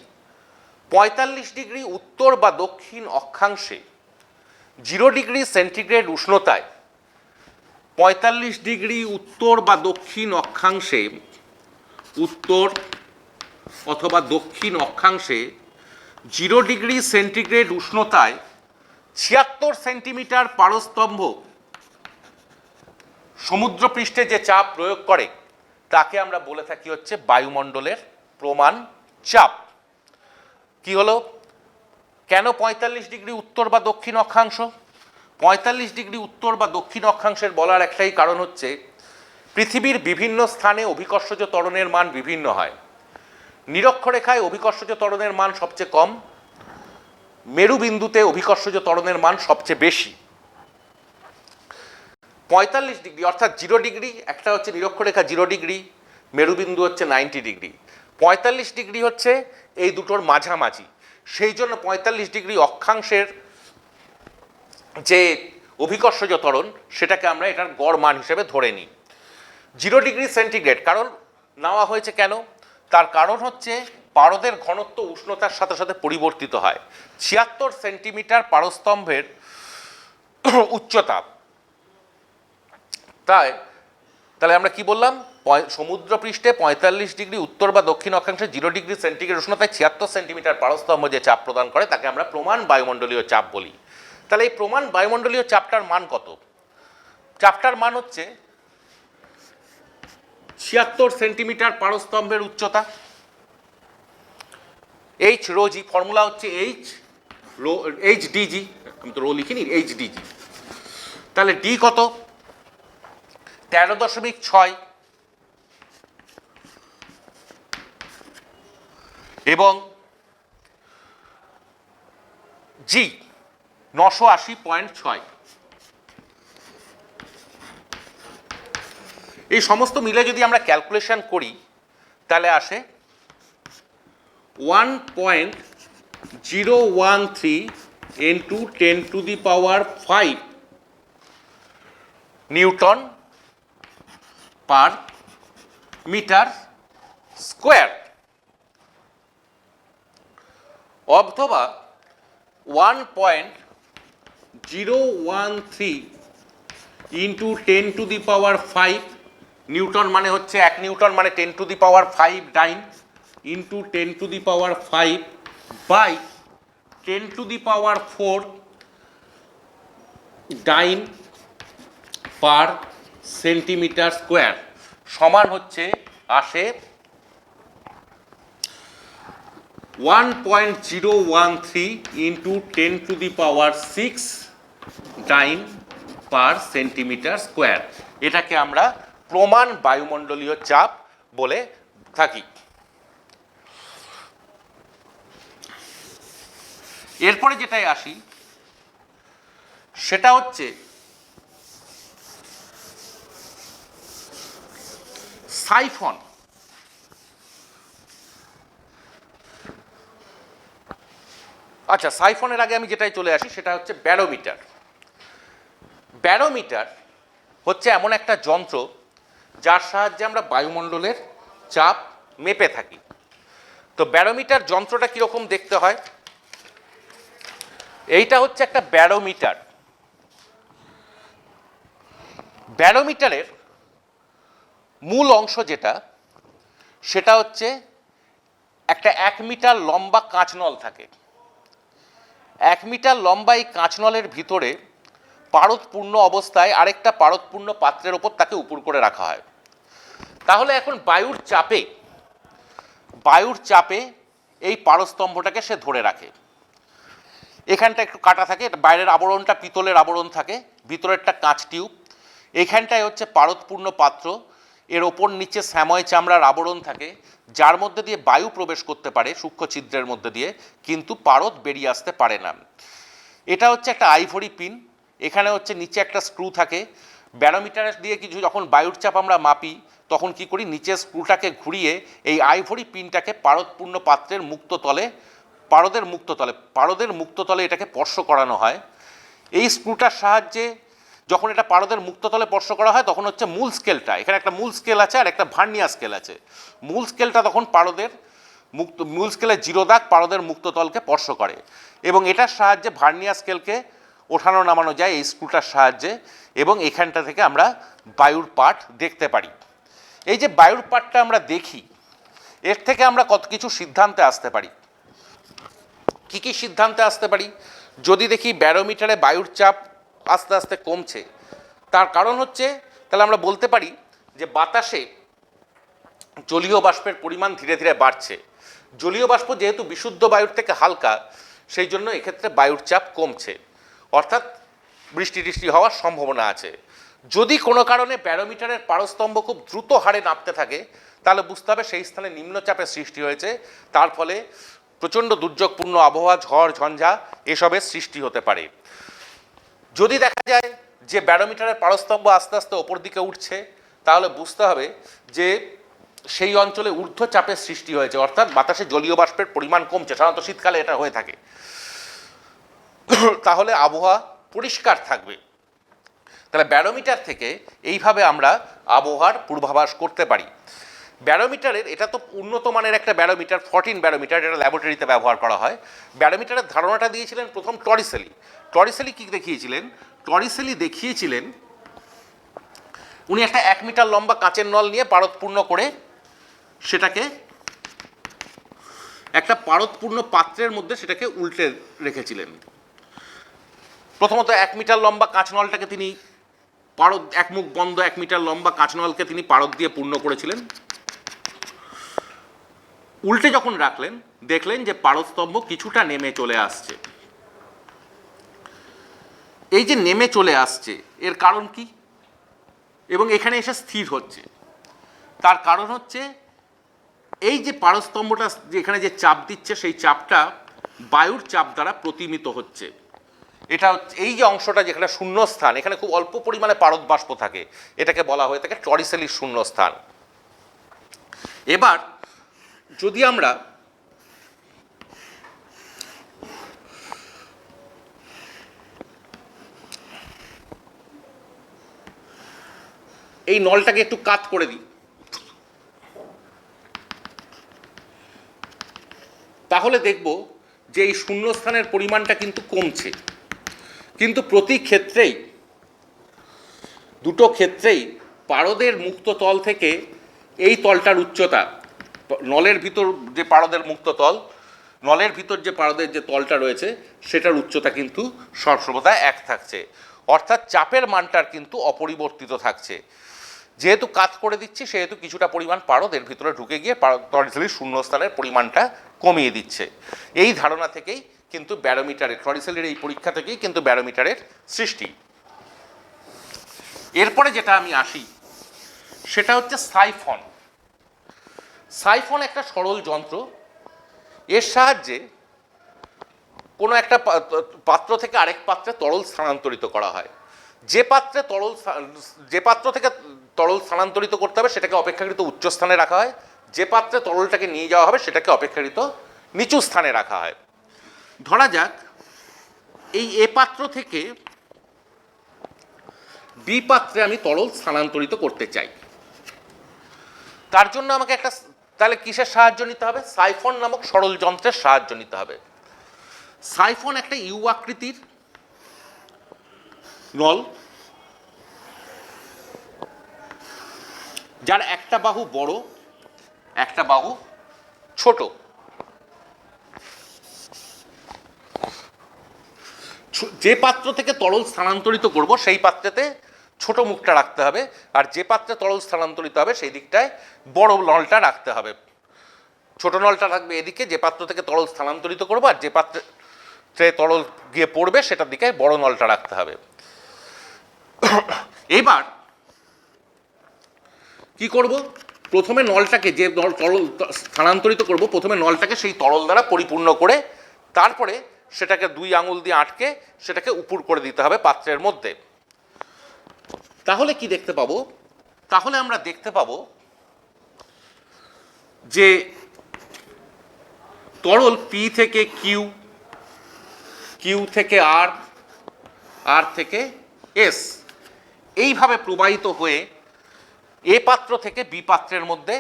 Speaker 2: 45 ডিগ্রি উত্তর বা দক্ষিণ অক্ষাংশে 0 ডিগ্রি সেন্টিগ্রেড উষ্ণতায়, 45 ডিগ্রি উত্তর বা দক্ষিণ অক্ষাংশে, উত্তর অথবা দক্ষিণ অক্ষাংশে 0 ডিগ্রি সেন্টিগ্রেড উষ্ণতায় 76 সেন্টিমিটার পারস্তম্ভ সমুদ্রপৃষ্ঠে যে চাপ প্রয়োগ করে তাকে আমরা বলে থাকি হচ্ছে বায়ুমণ্ডলের প্রমাণ চাপ। কি হলো? কেন 45 ডিগ্রি উত্তর বা দক্ষিণ অক্ষাংশ? 45 ডিগ্রি উত্তর বা দক্ষিণ অক্ষাংশের বলার একটাই কারণ হচ্ছে পৃথিবীর বিভিন্ন স্থানে অভিকর্ষজ ত্বরণের মান বিভিন্ন হয়। নিরক্ষরেখায় অভিকর্ষজ ত্বরণের মান সবচেয়ে কম, মেরুবিন্দুতে অভিকর্ষজ ত্বরণের মান সবচেয়ে বেশি। 45 ডিগ্রি অর্থাৎ 0 ডিগ্রি, একটা হচ্ছে নিরক্ষরেখা 0 ডিগ্রি, মেরুবিন্দু হচ্ছে 90 ডিগ্রি। 45 ডিগ্রি হচ্ছে এই দুটোর মাঝামাঝি। সেই জন্য 45 ডিগ্রি অক্ষাংশের যে অভিকর্ষজ ত্বরণ সেটাকে আমরা এটার গড় মান হিসেবে ধরে নিই। 0 ডিগ্রি সেন্টিগ্রেড কারণ নেওয়া হয়েছে কেন? তার কারণ হচ্ছে পারদের ঘনত্ব উষ্ণতার সাথে সাথে পরিবর্তিত হয়। 76 সেন্টিমিটার পারস্তম্ভের উচ্চতা। তাহলে আমরা কি বললাম? সমুদ্রপৃষ্ঠে 45 ডিগ্রি উত্তর বা দক্ষিণ অক্ষাংশে 0 ডিগ্রি সেন্টিগ্রেড উষ্ণতায় 76 সেন্টিমিটার পারস্তম্ভ যে চাপ প্রদান করে তাকে আমরা প্রমাণ বায়ুমণ্ডলীয় চাপ বলি। তাহলে এই প্রমাণ বায়ুমণ্ডলীয় চাপটার মান কত? চাপটার মান হচ্ছে 76 সেন্টিমিটার পারস্তম্ভের উচ্চতা। এইচ রো জি, ফর্মুলা হচ্ছে এইচ ডিজি, আমি তো রো লিখিনি, এইচ ডিজি। তাহলে ডি কত? 13.6 এবং জি 980.6। এই সমস্ত মিলে যদি আমরা ক্যালকুলেশন করি তাহলে আসে 1.013 into 10 to the power 5 newton per metre square, অথবা 1.013 into 10 to the power 5 newton মানে হচ্ছে 1 নিউটন মানে 10 to the power 5 dyne, into 10 to the power 5 by 10 to the power 4 dyne per centimetre square সমান হচ্ছে আসে 1.013 into 10 to the power 6 dyne per centimetre square. এটাকে আমরা প্রমাণ বায়ুমণ্ডলীয় চাপ বলে থাকি। এরপরে যেটাই আসি সেটা হচ্ছে সাইফন। আচ্ছা, সাইফনের আগে আমি যেটাই চলে আসি সেটা হচ্ছে ব্যারোমিটার। ব্যারোমিটার হচ্ছে এমন একটা যন্ত্র যার সাহায্যে আমরা বায়ুমণ্ডলের চাপ মেপে থাকি। তো ব্যারোমিটার যন্ত্রটা কীরকম দেখতে হয়? এইটা হচ্ছে একটা ব্যারোমিটার। ব্যারোমিটারের মূল অংশ যেটা সেটা হচ্ছে একটা 1 মিটার লম্বা কাঁচনল থাকে। 1 মিটার লম্বা এই কাঁচনলের ভিতরে পারদপূর্ণ অবস্থায় আরেকটা পারদপূর্ণ পাত্রের ওপর তাকে উপুড় করে রাখা হয়। তাহলে এখন বায়ুর চাপে এই পারস্তম্ভটাকে সে ধরে রাখে। এখানটা একটু কাটা থাকে, বাইরের আবরণটা পিতলের আবরণ থাকে, ভিতরেরটা কাঁচ টিউব। এখানটায় হচ্ছে পারদপূর্ণ পাত্র, এর ওপর নিচে শ্যাময় চামড়ার আবরণ থাকে যার মধ্যে দিয়ে বায়ু প্রবেশ করতে পারে সূক্ষ্ম ছিদ্রের মধ্যে দিয়ে, কিন্তু পারদ বেরিয়ে আসতে পারে না। এটা হচ্ছে একটা আইভরি পিন। এখানে হচ্ছে নিচে একটা স্ক্রু থাকে। ব্যারোমিটার দিয়ে কিছু যখন বায়ুর চাপ আমরা মাপি তখন কি করি, নিচের স্ক্রুটাকে ঘুরিয়ে এই আইভরি পিনটাকে পারদপূর্ণ পাত্রের পারদের মুক্ততলে এটাকে স্পর্শ করানো হয়। এই স্ক্রুটার সাহায্যে যখন এটা পারদের মুক্ততলে স্পর্শ করা হয় তখন হচ্ছে মূল স্কেলটা, এখানে একটা মূল স্কেল আছে আর একটা ভার্নিয়ার স্কেল আছে। মূল স্কেলটা তখন মূল স্কেলের 0 দাগ পারদের মুক্ততলকে স্পর্শ করে এবং এটার সাহায্যে ভার্নিয়ার স্কেলকে ওঠানো নামানো যায় এই স্ক্রুটার সাহায্যে, এবং এখানটা থেকে আমরা বায়ুর পাঠ দেখতে পারি। এই যে বায়ুর পাঠটা আমরা দেখি, এর থেকে আমরা কত কিছু সিদ্ধান্তে আসতে পারি। কি কি সিদ্ধান্তে আসতে পারি? যদি দেখি ব্যারোমিটারে বায়ুর চাপ আস্তে আস্তে কমছে, তার কারণ হচ্ছে, তাহলে আমরা বলতে পারি যে বাতাসে জলীয় বাষ্পের পরিমাণ ধীরে ধীরে বাড়ছে। জলীয় বাষ্প যেহেতু বিশুদ্ধ বায়ুর থেকে হালকা, সেই জন্য এক্ষেত্রে বায়ুর চাপ কমছে, অর্থাৎ বৃষ্টি টিষ্টি হওয়ার সম্ভাবনা আছে। যদি কোনো কারণে ব্যারোমিটারের পারস্তম্ভ খুব দ্রুত হারে নামতে থাকে, তাহলে বুঝতে হবে সেই স্থানে নিম্নচাপের সৃষ্টি হয়েছে, তার ফলে প্রচণ্ড দুর্যোগপূর্ণ আবহাওয়া, ঝড় ঝঞ্ঝা এসবের সৃষ্টি হতে পারে। যদি দেখা যায় যে ব্যারোমিটারের পারস্তম্ভ আস্তে আস্তে ওপর দিকে উঠছে, তাহলে বুঝতে হবে যে সেই অঞ্চলে ঊর্ধ্বচাপের সৃষ্টি হয়েছে, অর্থাৎ বাতাসে জলীয় বাষ্পের পরিমাণ কমছে। সাধারণত শীতকালে এটা হয়ে থাকে। তাহলে আবহাওয়া পরিষ্কার থাকবে। তাহলে ব্যারোমিটার থেকে এইভাবে আমরা আবহাওয়ার পূর্বাভাস করতে পারি। ব্যারোমিটারের, এটা তো উন্নত মানের একটা ব্যারোমিটার, 14 ব্যারোমিটার, এটা ল্যাবরেটরিতে ব্যবহার করা হয়। ব্যারোমিটারের ধারণাটা দিয়েছিলেন প্রথম টরিসেলি। টরিসেলি কি দেখিয়েছিলেন? টরিসেলি দেখিয়েছিলেন উনি একটা 1 মিটার লম্বা কাঁচের নল নিয়ে পারদপূর্ণ করে সেটাকে একটা পারদপূর্ণ পাত্রের মধ্যে সেটাকে উল্টে রেখেছিলেন। প্রথমত 1 মিটার লম্বা কাঁচ নলটাকে তিনি পারদ, এক মুখ বন্ধ 1 মিটার লম্বা কাঁচ নলকে তিনি পারদ দিয়ে পূর্ণ করেছিলেন। উল্টে যখন রাখলেন, দেখলেন যে পারদস্তম্ভ কিছুটা নেমে চলে আসছে। এই যে নেমে চলে আসছে, এর কারণ কি? এবং এখানে এসে স্থির হচ্ছে, তার কারণ হচ্ছে এই যে পারস্তম্ভটা এখানে যে চাপ দিচ্ছে, সেই চাপটা বায়ুর চাপ দ্বারা প্রতিমিত হচ্ছে। এটা এই যে অংশটা যেখানে শূন্যস্থান, এখানে খুব অল্প পরিমাণে পারদ বাষ্প থাকে, এটাকে বলা হয়ে থাকে টরিসেলির শূন্যস্থান। এবার যদি আমরা এই নলটাকে একটু কাত করে দিই, তাহলে দেখব যে এই শূন্যস্থানের পরিমাণটা কিন্তু কমছে। কিন্তু প্রতি ক্ষেত্রেই, দুটো ক্ষেত্রেই পারদের মুক্ত তল থেকে এই তলটার উচ্চতা, নলের ভিতর যে পারদের মুক্ত তল, নলের ভিতর যে পারদের যে তলটা রয়েছে, সেটার উচ্চতা কিন্তু সর্বদা এক থাকছে, অর্থাৎ চাপের মানটার কিন্তু অপরিবর্তিত থাকছে। যেহেতু কাত করে দিচ্ছি, সেহেতু কিছুটা পরিমাণ পারদ এর ভিতরে ঢুকে গিয়ে টরিসেলির শূন্যস্থানের পরিমাণটা কমিয়ে দিচ্ছে। এই ধারণা থেকেই কিন্তু ব্যারোমিটারের, টরিসেলির এই পরীক্ষা থেকেই কিন্তু ব্যারোমিটারের সৃষ্টি। এরপরে যেটা আমি আসি, সেটা হচ্ছে সাইফন। সাইফন একটা সরল যন্ত্র। এর সাহায্যে কোনো একটা পাত্র থেকে আরেক পাত্রে তরল স্থানান্তরিত করা হয়। যে পাত্র থেকে তরল স্থানান্তরিত করতে হবে সেটাকে অপেক্ষাকৃত উচ্চ স্থানে রাখা হয়, যে পাত্রে তরলটাকে নিয়ে যাওয়া হবে সেটাকে অপেক্ষাকৃত নিচু স্থানে রাখা হয়। ধরা যাক এই এ পাত্র থেকে বি পাত্রে আমি তরল স্থানান্তরিত করতে চাই। তার জন্য আমাকে একটা, তাহলে কিসের সাহায্য নিতে হবে? সাইফন নামক সরল যন্ত্রের সাহায্য নিতে হবে। সাইফন একটা ইউ আকৃতির নল, যার একটা বাহু বড়, একটা বাহু ছোট। যে পাত্র থেকে তরল স্থানান্তরিত করব সেই পাত্রেতে ছোট মুখটা রাখতে হবে, আর যে পাত্রে তরল স্থানান্তরিত হবে সেই দিকটায় বড় নলটা রাখতে হবে। ছোট নলটা রাখবে এদিকে যে পাত্র থেকে তরল স্থানান্তরিত করবো, আর যে পাত্রে তরল গিয়ে পড়বে সেটার দিকে বড় নলটা রাখতে হবে। এবার কি করব? প্রথমে নলটাকে, যে তরল স্থানান্তরিত করব, প্রথমে নলটাকে সেই তরল দ্বারা পরিপূর্ণ করে তারপরে সেটাকে 2 আঙুল দিয়ে আটকে সেটাকে উপুর করে দিতে হবে পাত্রের মধ্যে। তাহলে কি দেখতে পাবো? তাহলে আমরা দেখতে পাবো যে তরল পি থেকে কিউ, কিউ থেকে আর, আর থেকে এস এইভাবে প্রবাহিত হয়ে এ পাত্র থেকে বি পাত্রের মধ্যে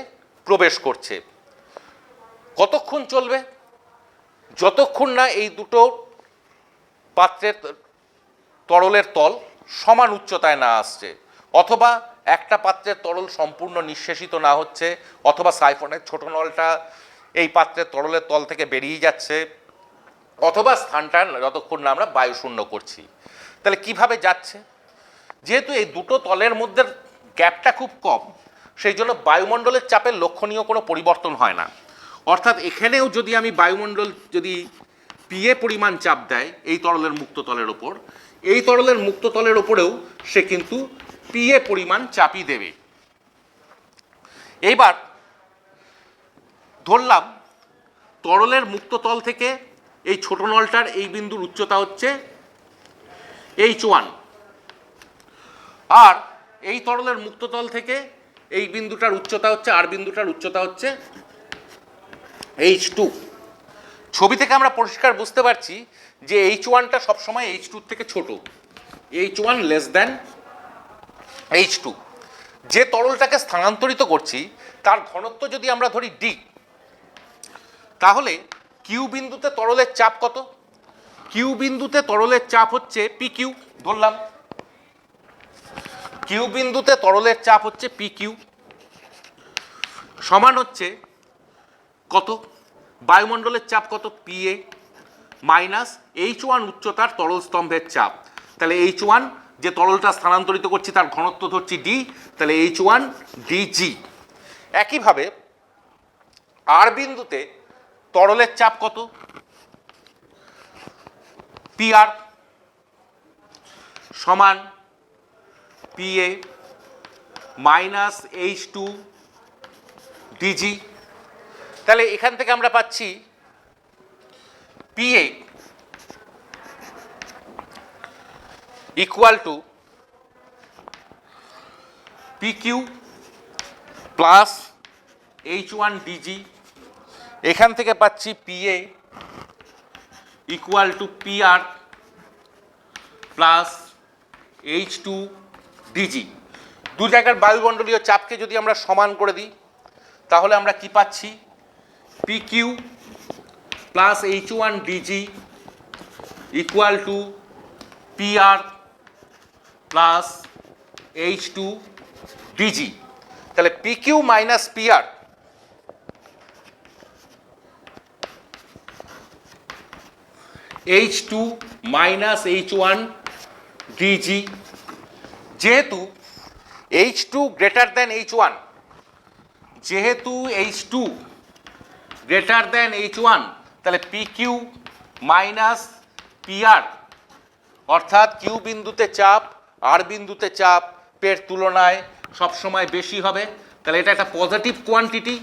Speaker 2: প্রবেশ করছে। কতক্ষণ চলবে? যতক্ষণ না এই দুটো পাত্রের তরলের তল সমান উচ্চতায় না আসছে, অথবা একটা পাত্রের তরল সম্পূর্ণ নিঃশেষিত না হচ্ছে, অথবা সাইফনের ছোট নলটা এই পাত্রের তরলের তল থেকে বেরিয়ে যাচ্ছে, অথবা স্থানটা যতক্ষণ না আমরা বায়ুশূন্য করছি। তাহলে কিভাবে যাচ্ছে? যেহেতু এই দুটো তলের মধ্যে গ্যাপটা খুব কম, সেই জন্য বায়ুমণ্ডলের চাপের লক্ষণীয় কোনো পরিবর্তন হয় না। অর্থাৎ এখানেও যদি আমি বায়ুমণ্ডল যদি পিএ পরিমাণ চাপ দেয় এই তরলের মুক্ত তলের ওপর, এই তরলের মুক্ত তলের ওপরেও সে কিন্তু পিএ পরিমাণ চাপই দেবে। এইবার ধরলাম তরলের মুক্ত তল থেকে এই ছোট নলটার এই বিন্দুর উচ্চতা হচ্ছে H1, আর এই তরলের মুক্ত তল থেকে এই বিন্দুটার উচ্চতা হচ্ছে, আর বিন্দুটার উচ্চতা হচ্ছে H2। ছবি থেকে আমরা পরিষ্কার বুঝতে পারছি যে H1টা সবসময় H2 থেকে ছোট, H1 লেস দ্যান H2। যে তরলটাকে স্থানান্তরিত করছি তার ঘনত্ব যদি আমরা ধরি D, তাহলে কিউ বিন্দুতে তরলের চাপ কত? কিউ বিন্দুতে তরলের চাপ হচ্ছে পি কিউ, ধরলাম কিউ বিন্দুতে তরলের চাপ হচ্ছে পি কিউ, সমান হচ্ছে কত? বায়ুমণ্ডলের চাপ কত? পিএ মাইনাস H1 উচ্চতার তরল স্তম্ভের চাপ। তাহলে H1 যে তরলটা স্থানান্তরিত করছি তার ঘনত্ব ধরছি ডি, তাহলে H1 ডিজি। একইভাবে আর বিন্দুতে তরলের চাপ কত? পিআর সমান পিএ মাইনাস H2 ডিজি। তাহলে এখান থেকে আমরা পাচ্ছি P A equal to P Q plus H1 D G. এখান থেকে পাচ্ছি P A equal to PR plus H2 D G. দু জায়গার বায়ুমণ্ডলীয় চাপকে যদি আমরা সমান করে দিই তাহলে আমরা কি পাচ্ছি? P Q plus H1 D G equal to PR plus H2 D G. তাহলে P Q minus PR H2 minus H1 D G. যেহেতু H2 গ্রেটার দ্যান H1, যেহেতু H2 গ্রেটার দ্যান H1, তাহলে পি কিউ মাইনাস পিআর অর্থাৎ Q বিন্দুতে চাপ আর বিন্দুতে চাপ পের তুলনায় সবসময় বেশি হবে। তাহলে এটা একটা পজিটিভ কোয়ান্টিটি।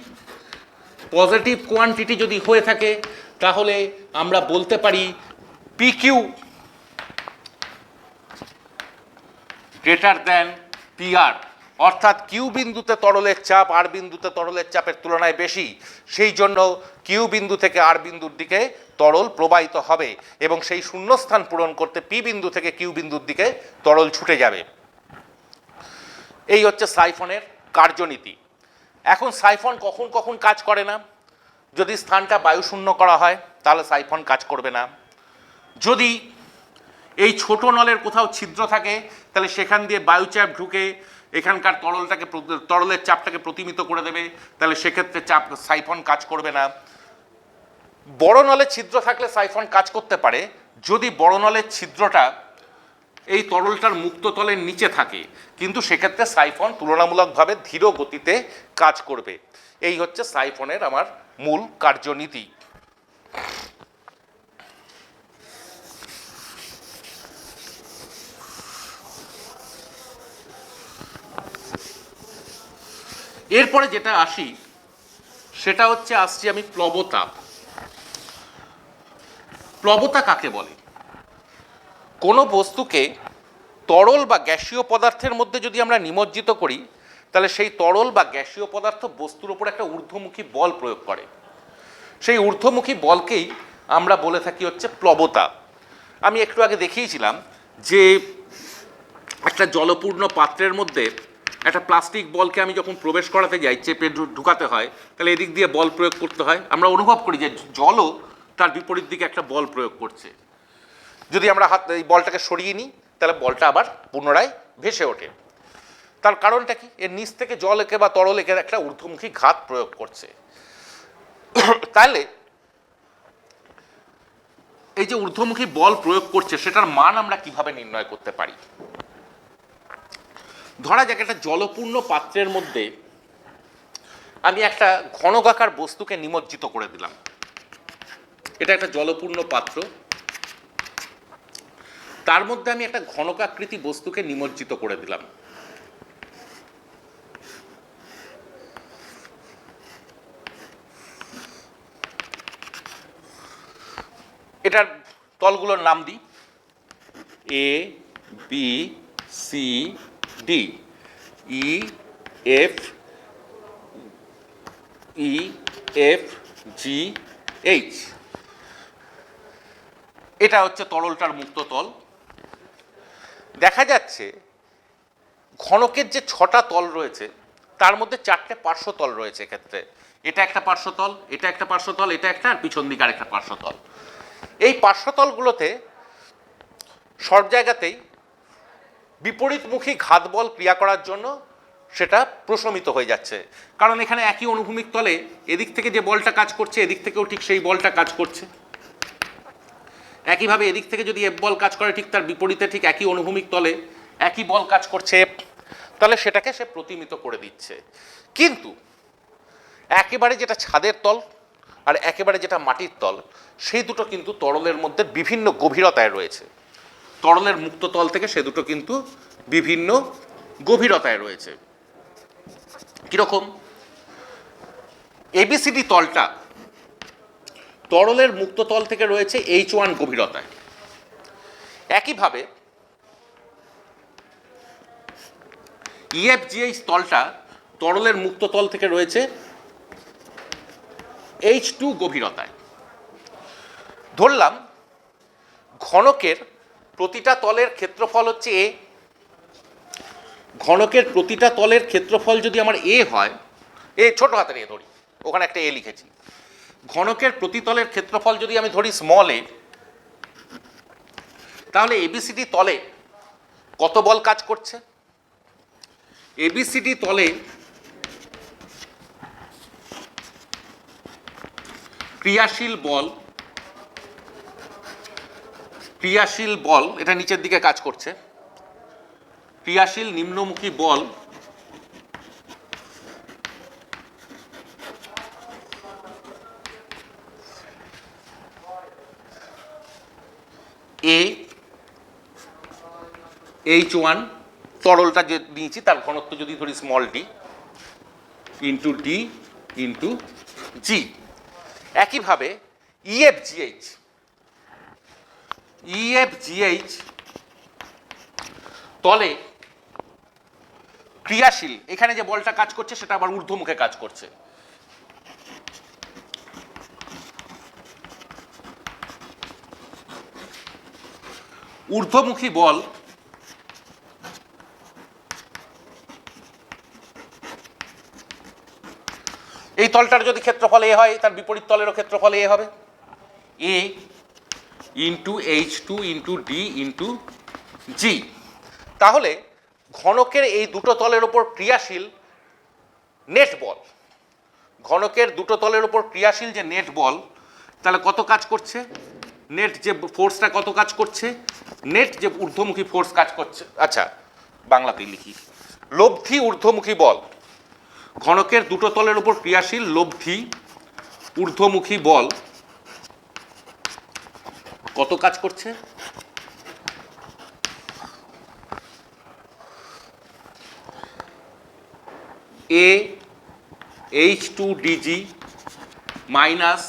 Speaker 2: পজিটিভ কোয়ান্টিটি যদি হয়ে থাকে তাহলে আমরা বলতে পারি P Q greater than P R, অর্থাৎ কিউ বিন্দুতে তরলের চাপ আর বিন্দুতে তরলের চাপের তুলনায় বেশি, সেই জন্য কিউ বিন্দু থেকে আর বিন্দুর দিকে তরল প্রবাহিত হবে এবং সেই শূন্যস্থান পূরণ করতে পি বিন্দু থেকে কিউ বিন্দুর দিকে তরল ছুটে যাবে। এই হচ্ছে সাইফনের কার্যনীতি। এখন সাইফন কখন কখন কাজ করে না? যদি স্থানটা বায়ুশূন্য করা হয় তাহলে সাইফন কাজ করবে না। যদি এই ছোট নলের কোথাও ছিদ্র থাকে তাহলে সেখান দিয়ে বায়ুচাপ ঢুকে এখানকার তরলের চাপটাকে প্রতিমিত করে দেবে, তাহলে সেক্ষেত্রে সাইফন কাজ করবে না। বড় নলের ছিদ্র থাকলে সাইফন কাজ করতে পারে যদি বড় নলের ছিদ্রটা এই তরলটার মুক্ত তলের নিচে থাকে, কিন্তু সেক্ষেত্রে সাইফন তুলনামূলকভাবে ধীর গতিতে কাজ করবে। এই হচ্ছে সাইফনের আমার মূল কার্যনীতি। এরপরে যেটা আসি সেটা হচ্ছে আসছি আমি প্লবতাপ। প্লবতা কাকে বলে? কোনো বস্তুকে তরল বা গ্যাসীয় পদার্থের মধ্যে যদি আমরা নিমজ্জিত করি তাহলে সেই তরল বা গ্যাসীয় পদার্থ বস্তুর ওপর একটা ঊর্ধ্বমুখী বল প্রয়োগ করে। সেই ঊর্ধ্বমুখী বলকেই আমরা বলে থাকি হচ্ছে প্লবতা। আমি একটু আগে দেখিয়েছিলাম যে একটা জলপূর্ণ পাত্রের মধ্যে একটা প্লাস্টিক বলকে আমি যখন প্রবেশ করাতে যাই, চেপে ঢুকাতে হয়, তাহলে এদিক দিয়ে বল প্রয়োগ করতে হয়। আমরা অনুভব করি যে জলও তার বিপরীত দিকে একটা বল প্রয়োগ করছে। যদি আমরা এই বলটাকে সরিয়ে নিই তাহলে বলটা আবার পুনরায় ভেসে ওঠে। তার কারণটা কি? এর নিচ থেকে জল একে বা তরল একে একটা ঊর্ধ্বমুখী ঘাত প্রয়োগ করছে। তাহলে এই যে ঊর্ধ্বমুখী বল প্রয়োগ করছে সেটার মান আমরা কিভাবে নির্ণয় করতে পারি? ধরা যাক একটা জলপূর্ণ পাত্রের মধ্যে আমি একটা ঘনকাকার বস্তুকে নিমজ্জিত করে দিলাম। এটা একটা জলপূর্ণ পাত্র, তার মধ্যে আমি একটা ঘনকাকৃতি বস্তুকে নিমজ্জিত করে দিলাম। এটার তলগুলোর নাম দিই এ, বি, সি, ডি, ই, এফ, জি, এইচ। এটা হচ্ছে তরলটার মুক্ত তল। দেখা যাচ্ছে ঘনকের যে 6টা তল রয়েছে তার মধ্যে 4টে পার্শ্বতল রয়েছে। এক্ষেত্রে এটা একটা পার্শ্বতল, এটা একটা পার্শ্বতল, এটা একটা, আর পিছন দিকে আরেকটা পার্শ্বতল। এই পার্শ্বতলগুলোতে সব জায়গাতেই বিপরীতমুখী ঘাত বল ক্রিয়া করার জন্য সেটা প্রশমিত হয়ে যাচ্ছে, কারণ এখানে একই অনুভূমিক তলে এদিক থেকে যে বলটা কাজ করছে এদিক থেকেও ঠিক সেই বলটা কাজ করছে। একইভাবে এদিক থেকে যদি এফ বল কাজ করে ঠিক তার বিপরীতে ঠিক একই অনুভূমিক তলে একই বল কাজ করছে এফ, তাহলে সেটাকে সে প্রতিমিত করে দিচ্ছে। কিন্তু একেবারে যেটা ছাদের তল আর একেবারে যেটা মাটির তল, সেই দুটো কিন্তু তরলের মধ্যে বিভিন্ন গভীরতায় রয়েছে। তরলের মুক্ত তল থেকে সে দুটো কিন্তু বিভিন্ন গভীরতায় রয়েছে। কিরকম? এবিসিডি তলটা তরলের মুক্ত তল থেকে রয়েছে H1 গভীরতায়। একইভাবে EFGH তলটা তরলের মুক্ত তল থেকে রয়েছে H2 গভীরতায়। ধরলাম ঘনকের প্রতিটা তলের ক্ষেত্রফল হচ্ছে এ। ঘনকের প্রতিটা তলের ক্ষেত্রফল যদি আমার এ হয়, এ ছোট হাতের এ ধরি, ওখানে একটা এ লিখেছি। ঘনকের প্রতিতলের ক্ষেত্রফল যদি আমি ধরি স্মল এ, তাহলে এবিসিডি তলে কত বল কাজ করছে? এবিসিডি তলে ক্রিয়াশীল বল এটা নিচের দিকে কাজ করছে। ক্রিয়াশীল নিম্নমুখী বল এ H1, তরলটা যে নিয়েছি তার ঘনত্ব যদি ধরি small d into d into g. একইভাবে EFGH তলে ক্রিয়াশীল, এখানে যে বলটা কাজ করছে সেটা আবার ঊর্ধ্বমুখে কাজ করছে। ঊর্ধ্বমুখী বল এই তলটার যদি ক্ষেত্রফল এ হয়, তার বিপরীত তলেরও ক্ষেত্রফল এ হবে। A into H2 into d into g. তাহলে ঘনকের এই দুটো তলের ওপর ক্রিয়াশীল নেট বল, ঘনকের দুটো তলের ওপর ক্রিয়াশীল যে নেট বল, তাহলে কত কাজ করছে? নেট যে ফোর্সটা কত কাজ করছে? নেট যে ঊর্ধ্বমুখী ফোর্স কাজ করছে, আচ্ছা বাংলাতেই লিখি, লব্ধি ঊর্ধ্বমুখী বল। ঘনকের দুটো তলের উপর ক্রিয়াশীল লব্ধি ঊর্ধ্বমুখী বল কত কাজ করছে? A H2DG minus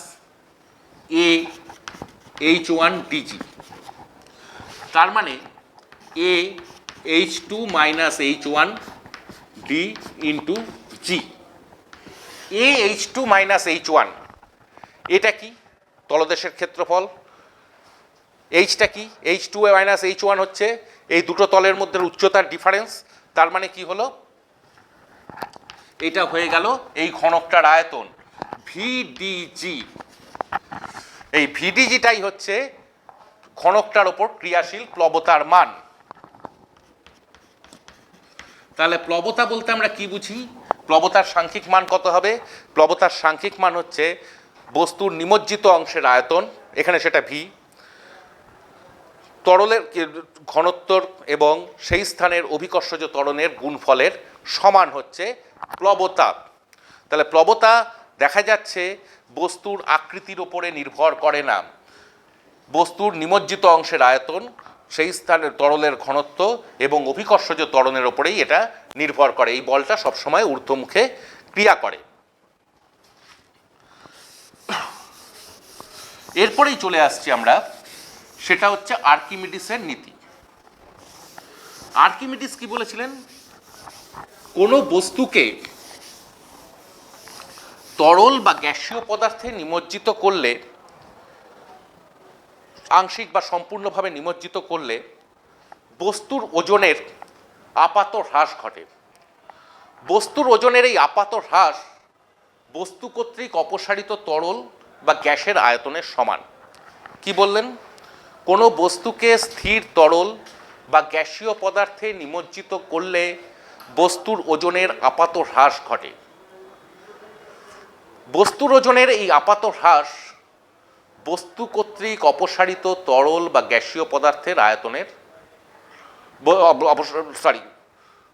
Speaker 2: A H1DG। তার মানে A H2 minus H1 d into g. H2 minus H1 এটা কি? তলদেশের ক্ষেত্রফল। এইচটা কি? H2 মাইনাস H1 হচ্ছে এই দুটো তলের মধ্যে উচ্চতার ডিফারেন্স। তার মানে কি হলো? এটা হয়ে গেল এই ঘনকটার আয়তন ভিডিজি। এই ভিডিজিটাই হচ্ছে ঘনকটার ওপর ক্রিয়াশীল প্লবতার মান। তাহলে প্লবতা বলতে আমরা কি বুঝি? প্লবতার সাংখ্যিক মান কত হবে? প্লবতার সাংখ্যিক মান হচ্ছে বস্তুর নিমজ্জিত অংশের আয়তন, এখানে সেটা ভি, তরলের ঘনত্বর এবং সেই স্থানের অভিকর্ষজ ত্বরণের গুণফলের সমান হচ্ছে প্লবতা। তাহলে প্লবতা দেখা যাচ্ছে বস্তুর আকৃতির ওপরে নির্ভর করে না, বস্তুর নিমজ্জিত অংশের আয়তন, সেই স্থানের তরলের ঘনত্ব এবং অভিকর্ষজ ত্বরণের ওপরেই এটা নির্ভর করে। এই বলটা সবসময় ঊর্ধ্বমুখে ক্রিয়া করে। এরপরেই চলে আসছি আমরা, সেটা হচ্ছে আর্কিমিডিসের নীতি। আর্কিমিডিস কি বলেছিলেন? কোনো বস্তুকে তরল বা গ্যাসীয় পদার্থে নিমজ্জিত করলে, আংশিক বা সম্পূর্ণভাবে নিমজ্জিত করলে বস্তুর ওজনের আপাত হ্রাস ঘটে। বস্তুর ওজনের এই আপাত হ্রাস বস্তু কর্তৃক অপসারিত তরল বা গ্যাসের আয়তনের সমান। কি বললেন? কোনো বস্তুকে স্থির তরল বা গ্যাসীয় পদার্থে নিমজ্জিত করলে বস্তুর ওজনের আপাত হ্রাস ঘটে। বস্তুর ওজনের এই আপাত হ্রাস বস্তু কর্তৃক অপসারিত তরল বা গ্যাসীয় পদার্থের আয়তনের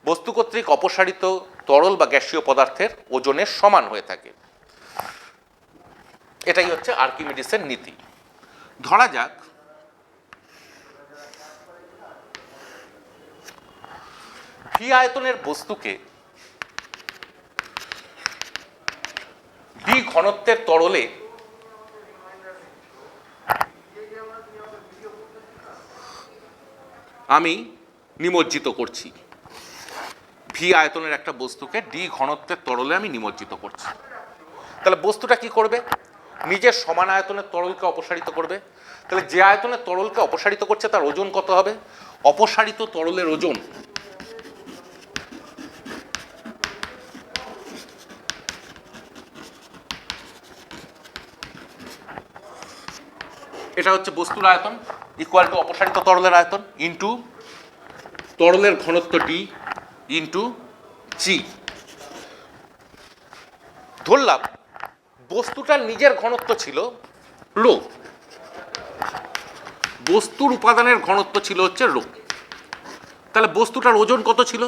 Speaker 2: বস্তু কর্তৃক অপসারিত তরল বা গ্যাসীয় পদার্থের ওজনের সমান হয়ে থাকে। এটাই হচ্ছে আর্কিমিডিসের নীতি। ধরা যাক ভি আয়তনের বস্তুকে ডি ঘনত্বের তরলে আমি নিমজ্জিত করছি। ভি আয়তনের একটা বস্তুকে ডি ঘনত্বের তরলে আমি নিমজ্জিত করছি। তাহলে বস্তুটা কি করবে? নিজের সমান আয়তনের তরলকে অপসারিত করবে। তাহলে যে আয়তনের তরলকে অপসারিত করছে তার ওজন কত হবে? অপসারিত তরলের ওজন এটা হচ্ছে বস্তুর আয়তন ইকুয়াল টু অপসারিত তরলের আয়তন ইন্টু তরলের ঘনত্ব ডি ইন্টু জি। ধরলাম বস্তুটার নিজের ঘনত্ব ছিল রো, বস্তুর উপাদানের ঘনত্ব ছিল হচ্ছে রো। তাহলে বস্তুটার ওজন কত ছিল?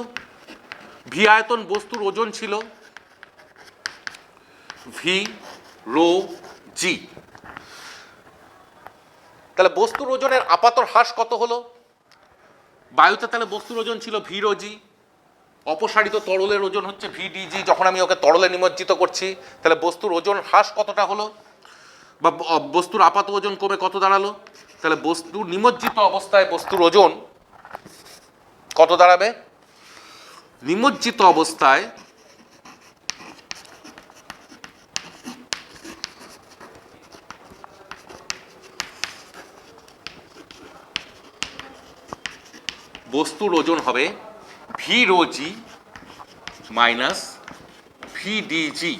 Speaker 2: ভি আয়তন বস্তুর ওজন ছিল ভি রো জি। তাহলে বস্তুর ওজনের আপাত হ্রাস কত হলো? বায়ুতে তাহলে বস্তুর ওজন ছিল ভি রো জি, অপসারিত তরলের ওজন হচ্ছে ভিডিজি। যখন আমি ওকে তরলে নিমজ্জিত করছি তাহলে বস্তুর ওজন হ্রাস কতটা হলো, বা বস্তুর আপাত ওজন কমে কত দাঁড়ালো? তাহলে বস্তু নিমজ্জিত অবস্থায় বস্তুর ওজন কত দাঁড়াবে? নিমজ্জিত অবস্থায় বস্তুর ওজন হবে ভি রো জি মাইনাস ভিডিজি।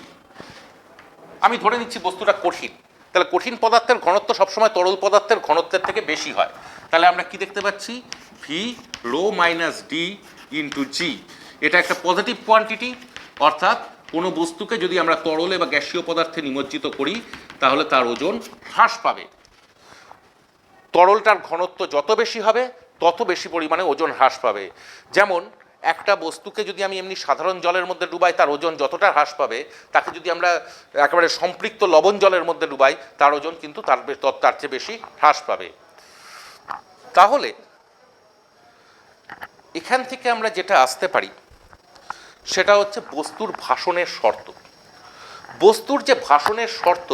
Speaker 2: আমি ধরে নিচ্ছি বস্তুটা কঠিন, তাহলে কঠিন পদার্থের ঘনত্ব সবসময় তরল পদার্থের ঘনত্বের থেকে বেশি হয়। তাহলে আমরা কি দেখতে পাচ্ছি? V rho minus d into g. এটা একটা পজিটিভ কোয়ান্টিটি, অর্থাৎ কোনো বস্তুকে যদি আমরা তরলে বা গ্যাসীয় পদার্থে নিমজ্জিত করি তাহলে তার ওজন হ্রাস পাবে। তরলটার ঘনত্ব যত বেশি হবে তত বেশি পরিমাণে ওজন হ্রাস পাবে। যেমন একটা বস্তুকে যদি আমি এমনি সাধারণ জলের মধ্যে ডুবাই তার ওজন যতটা হ্রাস পাবে, তাকে যদি আমরা একেবারে সম্পৃক্ত লবণ জলের মধ্যে ডুবাই তার ওজন কিন্তু তার চেয়ে বেশি হ্রাস পাবে। তাহলে এখান থেকে আমরা যেটা আসতে পারি সেটা হচ্ছে বস্তুর ভাষণের শর্ত। বস্তুর যে ভাষণের শর্ত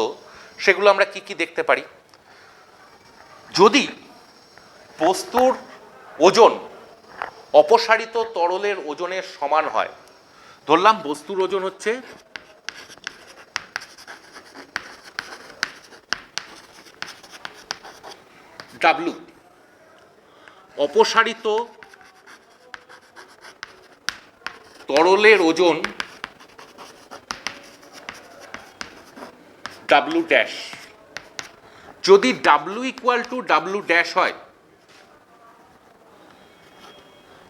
Speaker 2: সেগুলো আমরা কি কি দেখতে পারি? যদি বস্তুর ওজন অপসারিত তরলের ওজনের সমান হয় ধরলাম বস্তুর ওজন হচ্ছে ডাব্লু, অপসারিত তরলের ওজন ডাব্লু ড্যাশ। যদি W equal to W dash হয়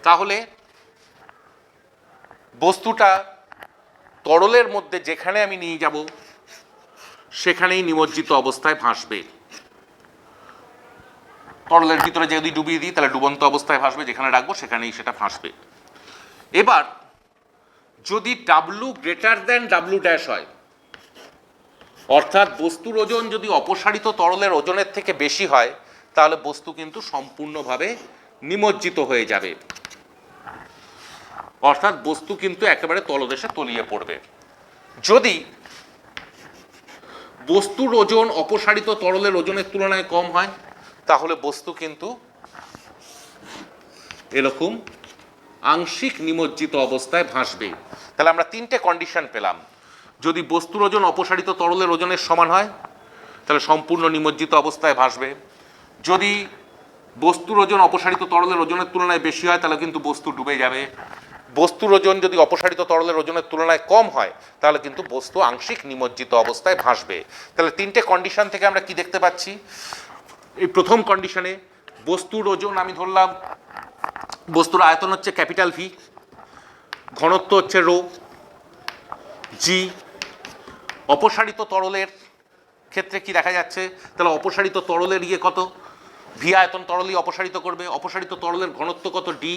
Speaker 2: তাহলে বস্তুটা তরলের মধ্যে যেখানে আমি নিয়ে যাব সেখানেই নিমজ্জিত অবস্থায় ভাসবে। তরলের ভিতরে যদি ডুবিয়ে দিই তাহলে ডুবন্ত অবস্থায় ভাসবে, যেখানে রাখবো সেখানেই সেটা ভাসবে। এবার যদি W greater than W dash হয়, অর্থাৎ বস্তুর ওজন যদি অপসারিত তরলের ওজনের থেকে বেশি হয়, তাহলে বস্তু কিন্তু সম্পূর্ণভাবে নিমজ্জিত হয়ে যাবে, অর্থাৎ বস্তু কিন্তু একেবারে তলদেশে তলিয়ে পড়বে। যদি বস্তুর ওজন অপসারিত তরলের ওজনের তুলনায় কম হয়, তাহলে বস্তু কিন্তু এরকম আংশিক নিমজ্জিত অবস্থায় ভাসবে। তাহলে আমরা তিনটে কন্ডিশন পেলাম। যদি বস্তুর ওজন অপসারিত তরলের ওজনের সমান হয় তাহলে সম্পূর্ণ নিমজ্জিত অবস্থায় ভাসবে। যদি বস্তুর ওজন অপসারিত তরলের ওজনের তুলনায় বেশি হয় তাহলে কিন্তু বস্তু ডুবে যাবে। বস্তুর ওজন যদি অপসারিত তরলের ওজনের তুলনায় কম হয় তাহলে কিন্তু বস্তু আংশিক নিমজ্জিত অবস্থায় ভাসবে। তাহলে তিনটে কন্ডিশন থেকে আমরা কি দেখতে পাচ্ছি? এই প্রথম কন্ডিশনে বস্তুর ওজন আমি ধরলাম, বস্তুর আয়তন হচ্ছে ক্যাপিটাল ভি, ঘনত্ব হচ্ছে রো জি। অপসারিত তরলের ক্ষেত্রে কি দেখা যাচ্ছে? তাহলে অপসারিত তরলের কত? ভি আয়তন তরলই অপসারিত করবে। অপসারিত তরলের ঘনত্ব কত? ডি,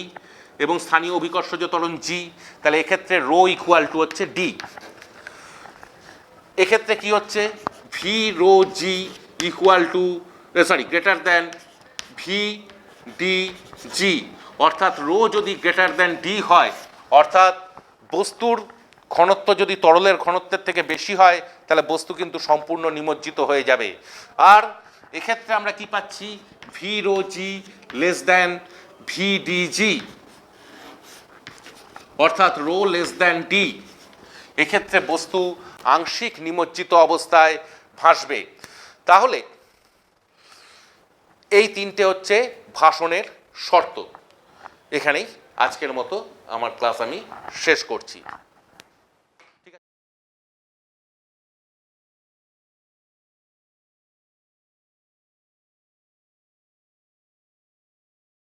Speaker 2: এবং স্থানীয় অভিকর্ষজ ত্বরণ জি। তাহলে এক্ষেত্রে রো ইকুয়াল টু হচ্ছে ডি। এক্ষেত্রে কি হচ্ছে? V rho G equal to greater than V D G, অর্থাৎ রো যদি গ্রেটার দেন ডি হয়, অর্থাৎ বস্তুর ঘনত্ব যদি তরলের ঘনত্বের থেকে বেশি হয় তাহলে বস্তু কিন্তু সম্পূর্ণ নিমজ্জিত হয়ে যাবে। আর এক্ষেত্রে আমরা কি পাচ্ছি? V rho g less than V D G, অর্থাৎ রো লেস দেন ডি। এক্ষেত্রে বস্তু আংশিক নিমজ্জিত অবস্থায় ভাসবে। তাহলে এই তিনটে হচ্ছে ভাসনের শর্ত। এখানেই আজকের মতো আমার ক্লাস আমি শেষ করছি।